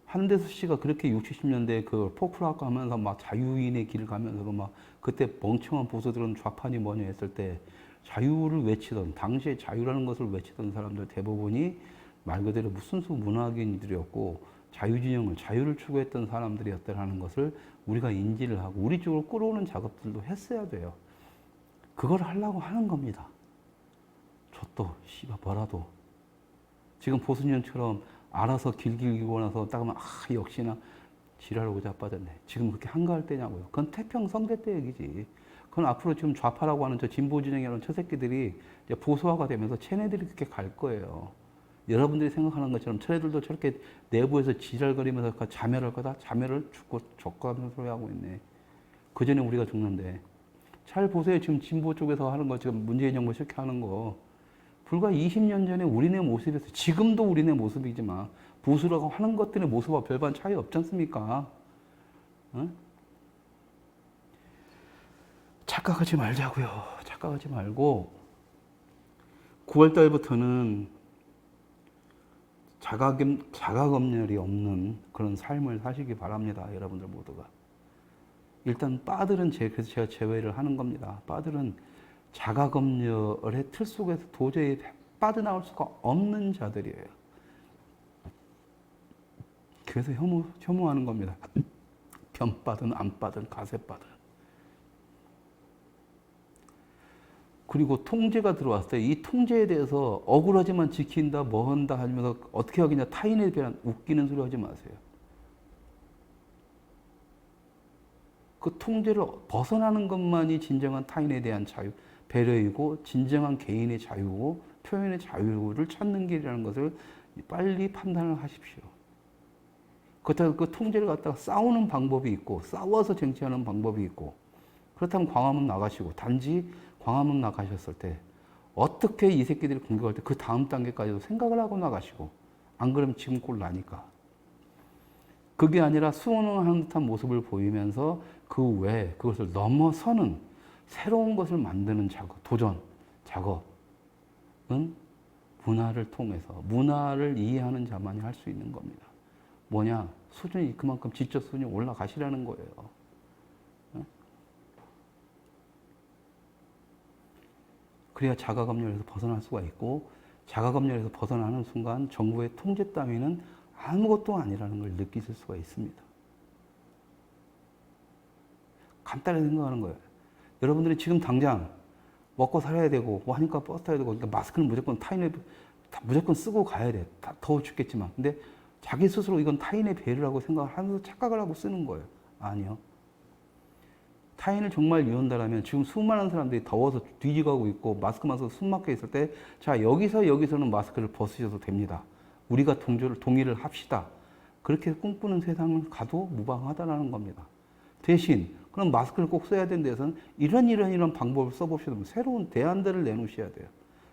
한대수 씨가 그렇게 60, 70년대에 그 포크락 하면서 막 자유인의 길을 가면서도 막 그때 멍청한 보수들은 좌파니 뭐니 했을 때 자유를 외치던, 당시에 자유라는 것을 외치던 사람들 대부분이 말 그대로 순수 문학인들이었고 자유를 추구했던 사람들이었다는 것을 우리가 인지를 하고 우리 쪽으로 끌어오는 작업들도 했어야 돼요. 그걸 하려고 하는 겁니다. 저도 씨발 뭐라도 지금 보수년처럼 알아서 길고 나서 딱 하면 역시나 지랄하고 자빠졌네. 지금 그렇게 한가할 때냐고요. 그건 태평성대 때 얘기지. 그건 앞으로 지금 좌파라고 하는 저 진보 진영이라는 저 새끼들이 이제 보수화가 되면서 쟤네들이 그렇게 갈 거예요. 여러분들이 생각하는 것처럼 쟤네들도 저렇게 내부에서 지랄거리면서 자멸할 거다. 자멸을 죽고 적가는 소리 하고 있네. 그 전에 우리가 죽는데. 잘 보세요. 지금 진보 쪽에서 하는 거, 지금 문재인 정부 이렇게 하는 거. 불과 20년 전에 우리네 모습에서, 지금도 우리네 모습이지만, 보수라고 하는 것들의 모습과 별반 차이 없지 않습니까? 어? 착각하지 말자고요. 착각하지 말고 9월 달부터는 자가검열이 없는 그런 삶을 사시기 바랍니다. 여러분들 모두가. 일단 빠들은 그래서 제가 제외를 하는 겁니다. 빠들은 자가검열의 틀 속에서 도저히 빠져나올 수가 없는 자들이에요. 그래서 혐오하는 겁니다. 변빠든 안빠든 가세빠든. 그리고 통제가 들어왔을 때 이 통제에 대해서 억울하지만 지킨다, 뭐 한다 하면서 어떻게 하겠냐, 타인에 대한 웃기는 소리 하지 마세요. 그 통제를 벗어나는 것만이 진정한 타인에 대한 자유, 배려이고 진정한 개인의 자유고 표현의 자유를 찾는 길이라는 것을 빨리 판단을 하십시오. 그렇다고 그 통제를 갖다가 싸우는 방법이 있고 싸워서 쟁취하는 방법이 있고 그렇다면 광화문 나가시고 단지 광화문 나가셨을 때 어떻게 이 새끼들이 공격할 때 그 다음 단계까지도 생각을 하고 나가시고 안 그러면 지금 꼴 나니까. 그게 아니라 수원하는 듯한 모습을 보이면서 그 외에 그것을 넘어서는 새로운 것을 만드는 작업, 도전, 작업은 문화를 통해서 문화를 이해하는 자만이 할 수 있는 겁니다. 뭐냐? 수준이 그만큼 지적 수준이 올라가시라는 거예요. 그래야 자가검열에서 벗어날 수가 있고 자가검열에서 벗어나는 순간 정부의 통제 따위는 아무것도 아니라는 걸 느끼실 수가 있습니다. 간단히 생각하는 거예요. 여러분들이 지금 당장 먹고 살아야 되고 뭐 하니까 버스 타야 되고 그러니까 마스크는 무조건 타인의 무조건 쓰고 가야 돼. 다 더워 죽겠지만. 근데 자기 스스로 이건 타인의 배려라고 생각을 하면서 착각을 하고 쓰는 거예요. 아니요. 타인을 정말 이혼다라면 지금 수많은 사람들이 더워서 뒤지고 있고 마스크만 써서 숨 막혀 있을 때 자 여기서는 마스크를 벗으셔도 됩니다. 우리가 동의를 합시다. 그렇게 꿈꾸는 세상을 가도 무방하다라는 겁니다. 대신 그럼 마스크를 꼭 써야 되는 데서는 이런 방법을 써봅시다. 새로운 대안들을 내놓으셔야 돼요.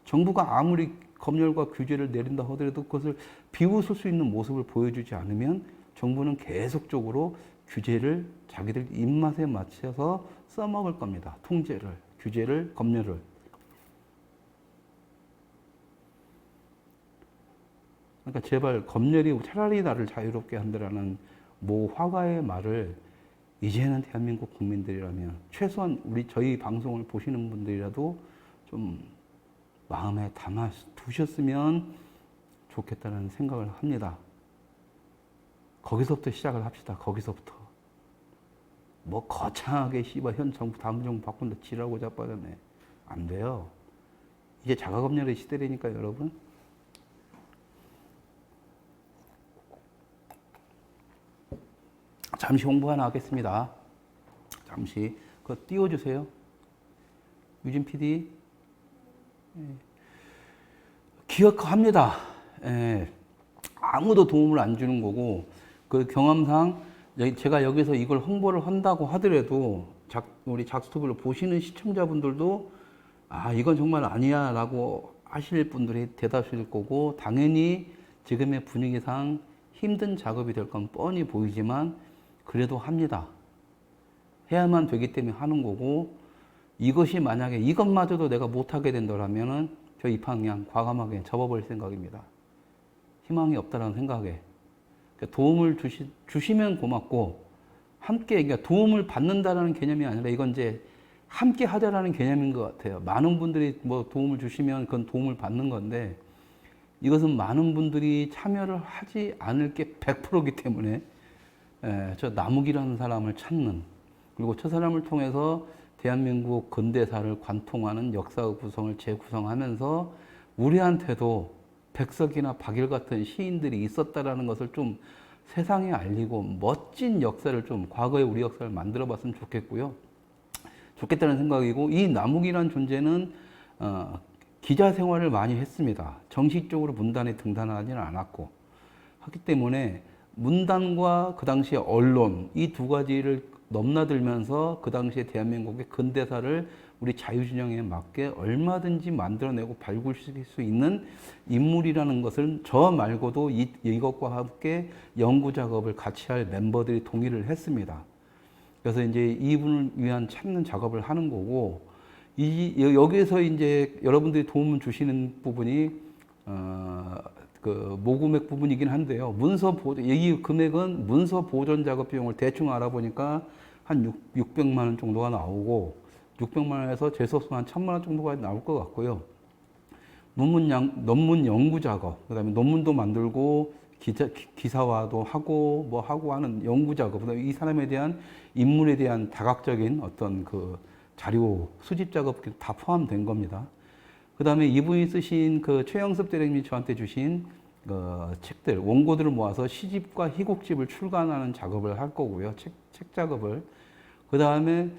정부가 아무리 검열과 규제를 내린다 하더라도 그것을 비웃을 수 있는 모습을 보여주지 않으면 정부는 계속적으로 규제를 자기들 입맛에 맞춰서 써먹을 겁니다. 통제를, 규제를, 검열을. 그러니까 제발 검열이 차라리 나를 자유롭게 한다라는 모 화가의 말을 이제는 대한민국 국민들이라면 최소한 저희 방송을 보시는 분들이라도 좀 마음에 담아 두셨으면 좋겠다는 생각을 합니다. 거기서부터 시작을 합시다. 거기서부터. 뭐 거창하게 현 정부 다음 정부 바꾼다 지라고 자빠졌네. 안 돼요. 이제 자가검열의 시대라니까 여러분. 잠시 홍보 하나 하겠습니다. 잠시 그거 띄워주세요. 유진 PD. 기억합니다. 아무도 도움을 안 주는 거고 그 경험상 제가 여기서 이걸 홍보를 한다고 하더라도 우리 작스토브를 보시는 시청자분들도 아 이건 정말 아니야 라고 하실 분들이 대다수일 거고 당연히 지금의 분위기상 힘든 작업이 될 건 뻔히 보이지만 그래도 합니다. 해야만 되기 때문에 하는 거고 이것이 만약에 이것마저도 내가 못하게 된다면은 저 입학 그냥 과감하게 접어버릴 생각입니다. 희망이 없다라는 생각에 그러니까 도움을 주시면 고맙고 함께 그러니까 도움을 받는다라는 개념이 아니라 이건 이제 함께 하자라는 개념인 것 같아요. 많은 분들이 뭐 도움을 주시면 그건 도움을 받는 건데 이것은 많은 분들이 참여를 하지 않을 게 100%이기 때문에 저 나무기라는 사람을 찾는 그리고 저 사람을 통해서 대한민국 근대사를 관통하는 역사 구성을 재구성하면서 우리한테도 백석이나 박일 같은 시인들이 있었다라는 것을 좀 세상에 알리고 멋진 역사를 좀 과거의 우리 역사를 만들어 봤으면 좋겠고요. 좋겠다는 생각이고, 이 남욱이라는 존재는 기자 생활을 많이 했습니다. 정식적으로 문단에 등단하지는 않았고 하기 때문에 문단과 그 당시의 언론 이 두 가지를 넘나들면서 그 당시에 대한민국의 근대사를 우리 자유진영에 맞게 얼마든지 만들어내고 발굴시킬 수 있는 인물이라는 것을 저 말고도 이것과 함께 연구 작업을 같이 할 멤버들이 동의를 했습니다. 그래서 이제 이분을 위한 찾는 작업을 하는 거고, 여기에서 이제 여러분들이 도움을 주시는 부분이 그 모금액 부분이긴 한데요. 이 금액은 문서 보존 작업 비용을 대충 알아보니까 한 600만 원 정도가 나오고, 600만 원에서 재수없으면 한 1000만 원 정도가 나올 것 같고요. 논문 연구 작업, 그다음에 논문도 만들고 기사화도 하고 뭐 하고 하는 연구 작업, 그다음에 이 사람에 대한 인물에 대한 다각적인 어떤 그 자료 수집 작업 다 포함된 겁니다. 그다음에 이분이 쓰신 그 최영섭 대령님이 저한테 주신 책들, 원고들을 모아서 시집과 희곡집을 출간하는 작업을 할 거고요. 책 작업을. 그다음에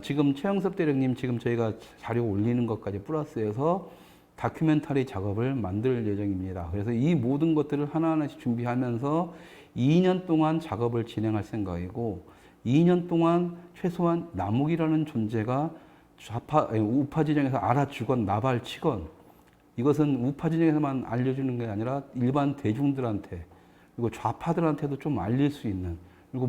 지금 최영섭 대령님 지금 저희가 자료 올리는 것까지 플러스해서 다큐멘터리 작업을 만들 예정입니다. 그래서 이 모든 것들을 하나하나씩 준비하면서 2년 동안 작업을 진행할 생각이고, 2년 동안 최소한 남욱이라는 존재가 우파 진영에서 알아주건 나발치건, 이것은 우파 진영에서만 알려주는 게 아니라 일반 대중들한테, 그리고 좌파들한테도 좀 알릴 수 있는, 그리고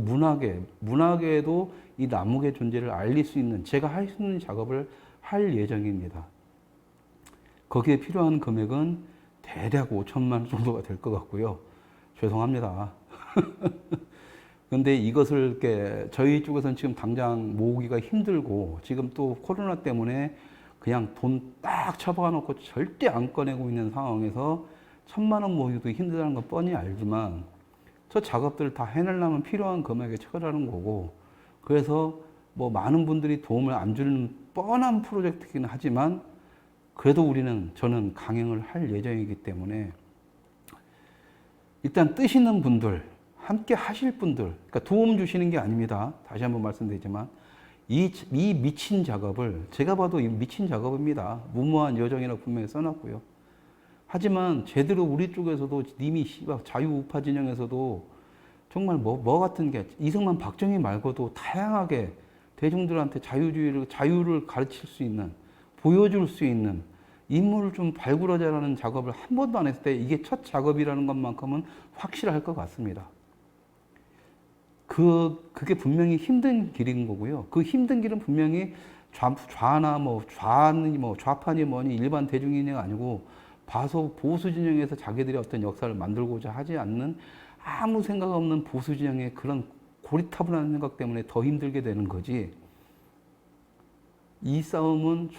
문학계에도 이 남욱의 존재를 알릴 수 있는, 제가 할 수 있는 작업을 할 예정입니다. 거기에 필요한 금액은 대략 5천만 원 정도가 될 것 같고요. 죄송합니다. 근데 이것을 이렇게 저희 쪽에서는 지금 당장 모으기가 힘들고, 지금 또 코로나 때문에 그냥 돈 딱 쳐박아놓고 절대 안 꺼내고 있는 상황에서 1000만 원 모으기도 힘들다는 건 뻔히 알지만, 저 작업들을 다 해내려면 필요한 금액에 처라는 거고, 그래서 뭐 많은 분들이 도움을 안 주는 뻔한 프로젝트이긴 하지만, 그래도 저는 강행을 할 예정이기 때문에 일단 뜻 있는 분들, 함께 하실 분들, 그러니까 도움 주시는 게 아닙니다. 다시 한번 말씀드리지만 이 미친 작업을, 제가 봐도 이 미친 작업입니다. 무모한 여정이라고 분명히 써놨고요. 하지만 제대로 우리 쪽에서도 이미 자유우파 진영에서도 정말 뭐 같은 게 이승만 박정희 말고도 다양하게 대중들한테 자유를 가르칠 수 있는, 보여줄 수 있는 인물을 좀 발굴하자라는 작업을 한 번도 안 했을 때 이게 첫 작업이라는 것만큼은 확실할 것 같습니다. 그게 분명히 힘든 길인 거고요. 그 힘든 길은 분명히 좌파니 뭐니 일반 대중이 아니고 보수 진영에서 자기들의 어떤 역사를 만들고자 하지 않는 아무 생각 없는 보수 진영의 그런 고리타분한 생각 때문에 더 힘들게 되는 거지. 이 싸움은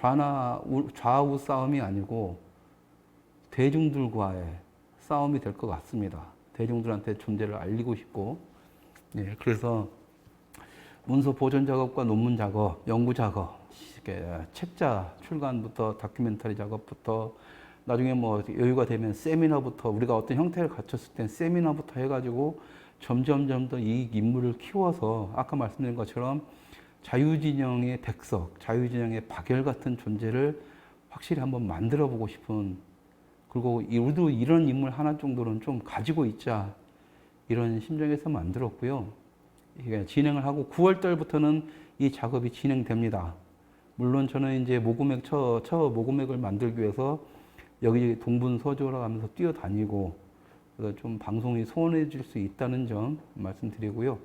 좌우 싸움이 아니고 대중들과의 싸움이 될 것 같습니다. 대중들한테 존재를 알리고 싶고, 네, 그래서 문서 보존 작업과 논문 작업, 연구 작업, 책자 출간부터 다큐멘터리 작업부터 나중에 뭐 여유가 되면 세미나부터, 우리가 어떤 형태를 갖췄을 땐 세미나부터 해가지고 점점 더 이 인물을 키워서 아까 말씀드린 것처럼 자유진영의 백석, 자유진영의 박열 같은 존재를 확실히 한번 만들어 보고 싶은, 그리고 우리도 이런 인물 하나 정도는 좀 가지고 있자, 이런 심정에서 만들었고요. 진행을 하고 9월 달부터는 이 작업이 진행됩니다. 물론 저는 이제 처 모금액을 만들기 위해서 여기 동분서주로 가면서 뛰어다니고, 그래서 좀 방송이 소원해 줄 수 있다는 점 말씀드리고요.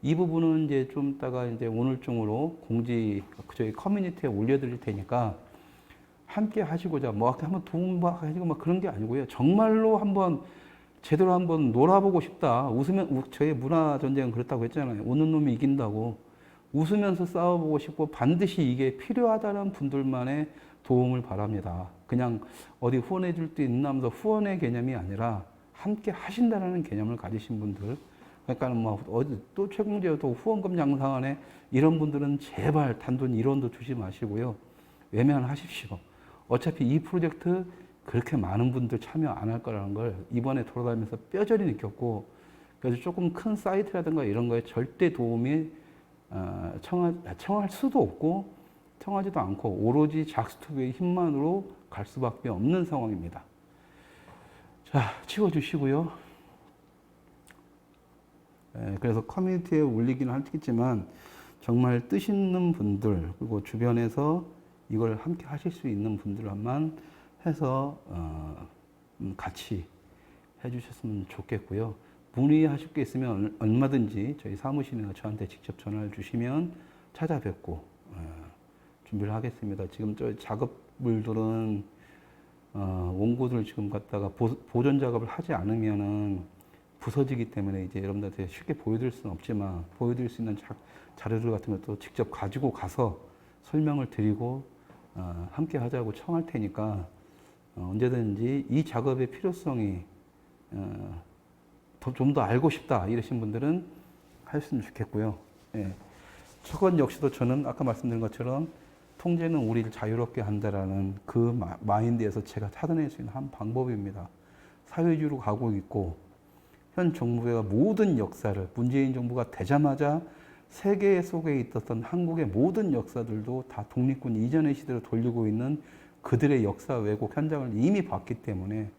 이 부분은 이제 좀 이따가 이제 오늘 중으로 저희 커뮤니티에 올려드릴 테니까 함께 하시고자, 뭐 한번 도움하시고 막 그런 게 아니고요. 정말로 제대로 한번 놀아보고 싶다. 저희 문화 전쟁은 그렇다고 했잖아요. 웃는 놈이 이긴다고. 웃으면서 싸워보고 싶고 반드시 이게 필요하다는 분들만의 도움을 바랍니다. 그냥 어디 후원해 줄 때 있나 하면서 후원의 개념이 아니라 함께 하신다는 개념을 가지신 분들. 그러니까 또 최공제도 후원금 양상안에 이런 분들은 제발 단돈 1원도 주지 마시고요. 외면하십시오. 어차피 이 프로젝트 그렇게 많은 분들 참여 안 할 거라는 걸 이번에 돌아다니면서 뼈저리 느꼈고, 그래서 조금 큰 사이트라든가 이런 거에 절대 도움이 청할 수도 없고 청하지도 않고 오로지 작스토브의 힘만으로 갈 수밖에 없는 상황입니다. 자, 치워주시고요. 그래서 커뮤니티에 올리기는 하겠지만 정말 뜻 있는 분들 그리고 주변에서 이걸 함께 하실 수 있는 분들만 해서 같이 해주셨으면 좋겠고요. 문의하실 게 있으면 얼마든지 저희 사무실이나 저한테 직접 전화를 주시면 찾아뵙고 준비를 하겠습니다. 지금 저 작업물들은 원고들을 지금 갖다가 보존 작업을 하지 않으면은 부서지기 때문에 이제 여러분들한테 쉽게 보여드릴 수는 없지만 보여드릴 수 있는 자료들 같은 것도 직접 가지고 가서 설명을 드리고 함께 하자고 청할 테니까 언제든지 이 작업의 필요성이 좀 더 알고 싶다 이러신 분들은 하셨으면 좋겠고요. 예. 저건 역시도 저는 아까 말씀드린 것처럼 통제는 우리를 자유롭게 한다라는 그 마인드에서 제가 찾아낼 수 있는 한 방법입니다. 사회주의로 가고 있고 현 정부가 모든 역사를 문재인 정부가 되자마자 세계 속에 있었던 한국의 모든 역사들도 다 독립군 이전의 시대로 돌리고 있는 그들의 역사 왜곡 현장을 이미 봤기 때문에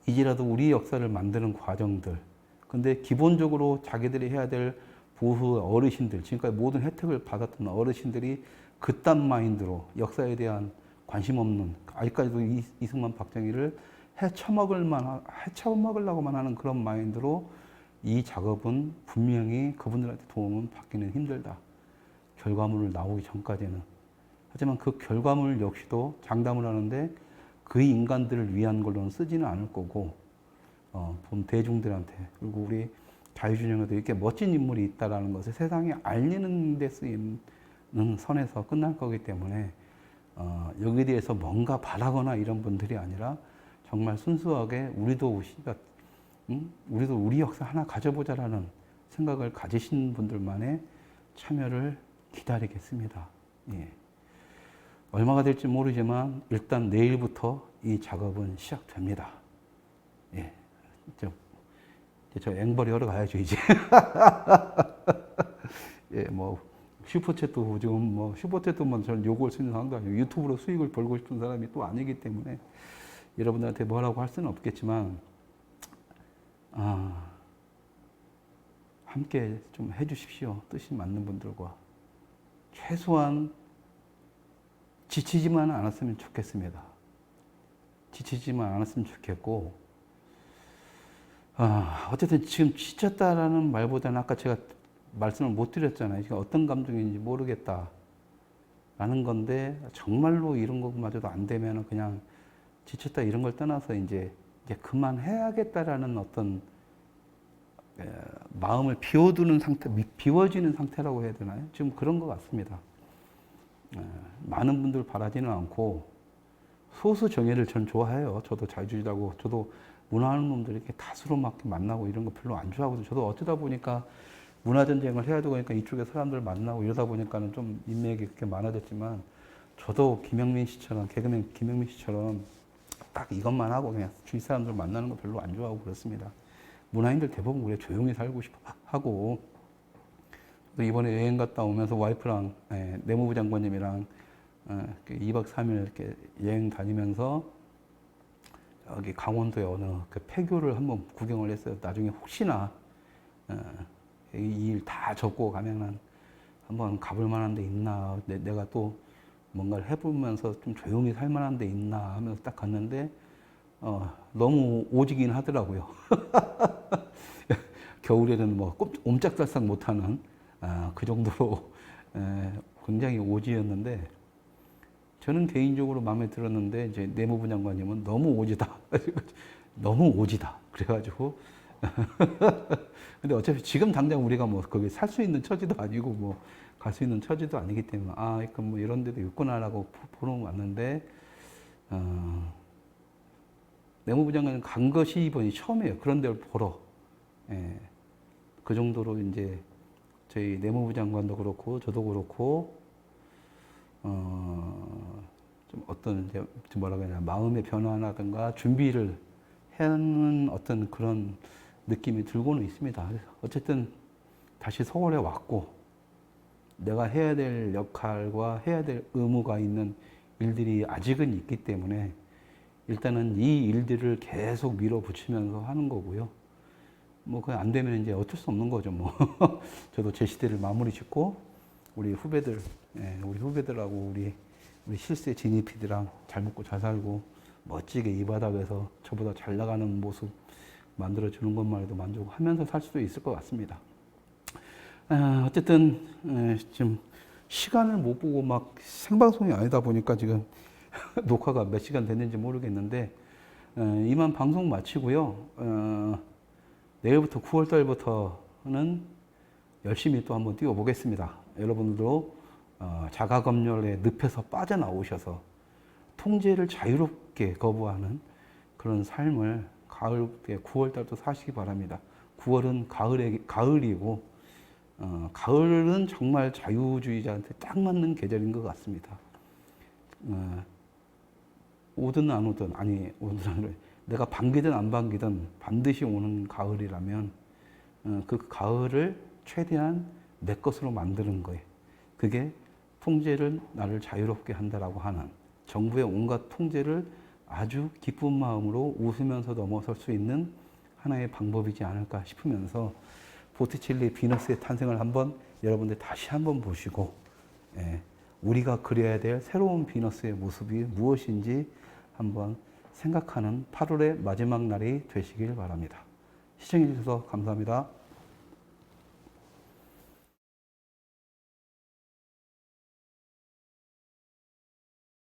이제라도 우리 역사를 만드는 과정들 근데 기본적으로 자기들이 해야 될 보수 어르신들 지금까지 모든 혜택을 받았던 어르신들이 그딴 마인드로 역사에 대한 관심 없는 아직까지도 이승만 박정희를 헤쳐먹으려고만 하는 그런 마인드로 이 작업은 분명히 그분들한테 도움은 받기는 힘들다. 결과물 나오기 전까지는. 하지만 그 결과물 역시도 장담을 하는데 그 인간들을 위한 걸로는 쓰지는 않을 거고 본 대중들한테 그리고 우리 자유진영에도 이렇게 멋진 인물이 있다는 것을 세상에 알리는 데 쓰이는 선에서 끝날 거기 때문에 여기에 대해서 뭔가 바라거나 이런 분들이 아니라 정말 순수하게 우리도 우리 역사 하나 가져보자라는 생각을 가지신 분들만의 참여를 기다리겠습니다. 예. 얼마가 될지 모르지만 일단 내일부터 이 작업은 시작됩니다. 예. 저 앵벌이 하러 가야죠 이제. 예, 뭐 슈퍼챗도 지금 뭐 슈퍼챗도만 저는 요구할 수 있는 상황도 아니고 유튜브로 수익을 벌고 싶은 사람이 또 아니기 때문에 여러분들한테 뭐라고 할 수는 없겠지만 함께 좀 해주십시오. 뜻이 맞는 분들과 최소한 지치지만 않았으면 좋겠습니다. 지치지만 않았으면 좋겠고 어쨌든 지금 지쳤다라는 말보다는 아까 제가 말씀을 못 드렸잖아요. 지금 어떤 감정인지 모르겠다 라는 건데 정말로 이런 것마저도 안 되면 그냥 지쳤다 이런 걸 떠나서 이제 그만해야겠다라는 어떤 마음을 비워두는 상태, 비워지는 상태라고 해야 되나요? 지금 그런 것 같습니다. 많은 분들 바라지는 않고 소수 정예를 전 좋아해요. 저도 자유주의자고 저도 문화하는 놈들 이렇게 다수로 막 만나고 이런 거 별로 안 좋아하거든요. 저도 어쩌다 보니까 문화전쟁을 해야 되고 그러니까 이쪽에 사람들 만나고 이러다 보니까는 좀 인맥이 그렇게 많아졌지만 저도 김영민 씨처럼 개그맨 김영민 씨처럼 딱 이것만 하고 그냥 주위 사람들 만나는 거 별로 안 좋아하고 그렇습니다. 문화인들 대부분 그래 조용히 살고 싶어 하고 또 이번에 여행 갔다 오면서 와이프랑 내무부 장관님이랑 2박 3일 이렇게 여행 다니면서 여기 강원도에 어느 그 폐교를 한번 구경을 했어요. 나중에 혹시나 이 일 다 접고 가면은 한번 가볼 만한 데 있나 내가 또 뭔가를 해보면서 좀 조용히 살 만한 데 있나 하면서 딱 갔는데 너무 오지긴 하더라고요. 겨울에는 뭐 옴짝달싹 못하는 그 정도로 굉장히 오지였는데 저는 개인적으로 마음에 들었는데 이제 내무부 장관님은 너무 오지다. 너무 오지다. 그래가지고 근데 어차피 지금 당장 우리가 뭐 거기 살 수 있는 처지도 아니고 뭐 갈 수 있는 처지도 아니기 때문에 그럼 뭐 이런 데도 있구나라고 보러 왔는데 내무부 장관은 간 것이 이번이 처음이에요. 그런 데를 보러. 예. 그 정도로 이제 저희 내무부 장관도 그렇고 저도 그렇고 좀 어떤 이제 뭐라고 해야 되나 마음의 변화라든가 준비를 하는 어떤 그런 느낌이 들고는 있습니다. 어쨌든 다시 서울에 왔고 내가 해야 될 역할과 해야 될 의무가 있는 일들이 아직은 있기 때문에 일단은 이 일들을 계속 밀어붙이면서 하는 거고요. 뭐 그게 안 되면 이제 어쩔 수 없는 거죠. 뭐 저도 제 시대를 마무리 짓고 우리 후배들, 우리 후배들하고 우리 실세 진입피들랑 잘 먹고 잘 살고 멋지게 이 바닥에서 저보다 잘 나가는 모습 만들어 주는 것만 해도 만족하면서 살 수도 있을 것 같습니다. 어쨌든 지금 시간을 못 보고 막 생방송이 아니다 보니까 지금 녹화가 몇 시간 됐는지 모르겠는데 이만 방송 마치고요. 내일부터 9월 달부터는 열심히 또 한번 뛰어보겠습니다. 여러분들도 자가검열의 늪에서 빠져나오셔서 통제를 자유롭게 거부하는 그런 삶을 가을 9월 달도 사시기 바랍니다. 9월은 가을이고 가을은 정말 자유주의자한테 딱 맞는 계절인 것 같습니다. 오든 안 오든 오든 안 오든 내가 반기든 안 반기든 반드시 오는 가을이라면 그 가을을 최대한 내 것으로 만드는 거예요. 그게 통제를 나를 자유롭게 한다라고 하는 정부의 온갖 통제를 아주 기쁜 마음으로 웃으면서 넘어설 수 있는 하나의 방법이지 않을까 싶으면서 보티첼리의 비너스의 탄생을 한번 여러분들 다시 한번 보시고 우리가 그려야 될 새로운 비너스의 모습이 무엇인지 한번 생각하는 8월의 마지막 날이 되시길 바랍니다. 시청해 주셔서 감사합니다.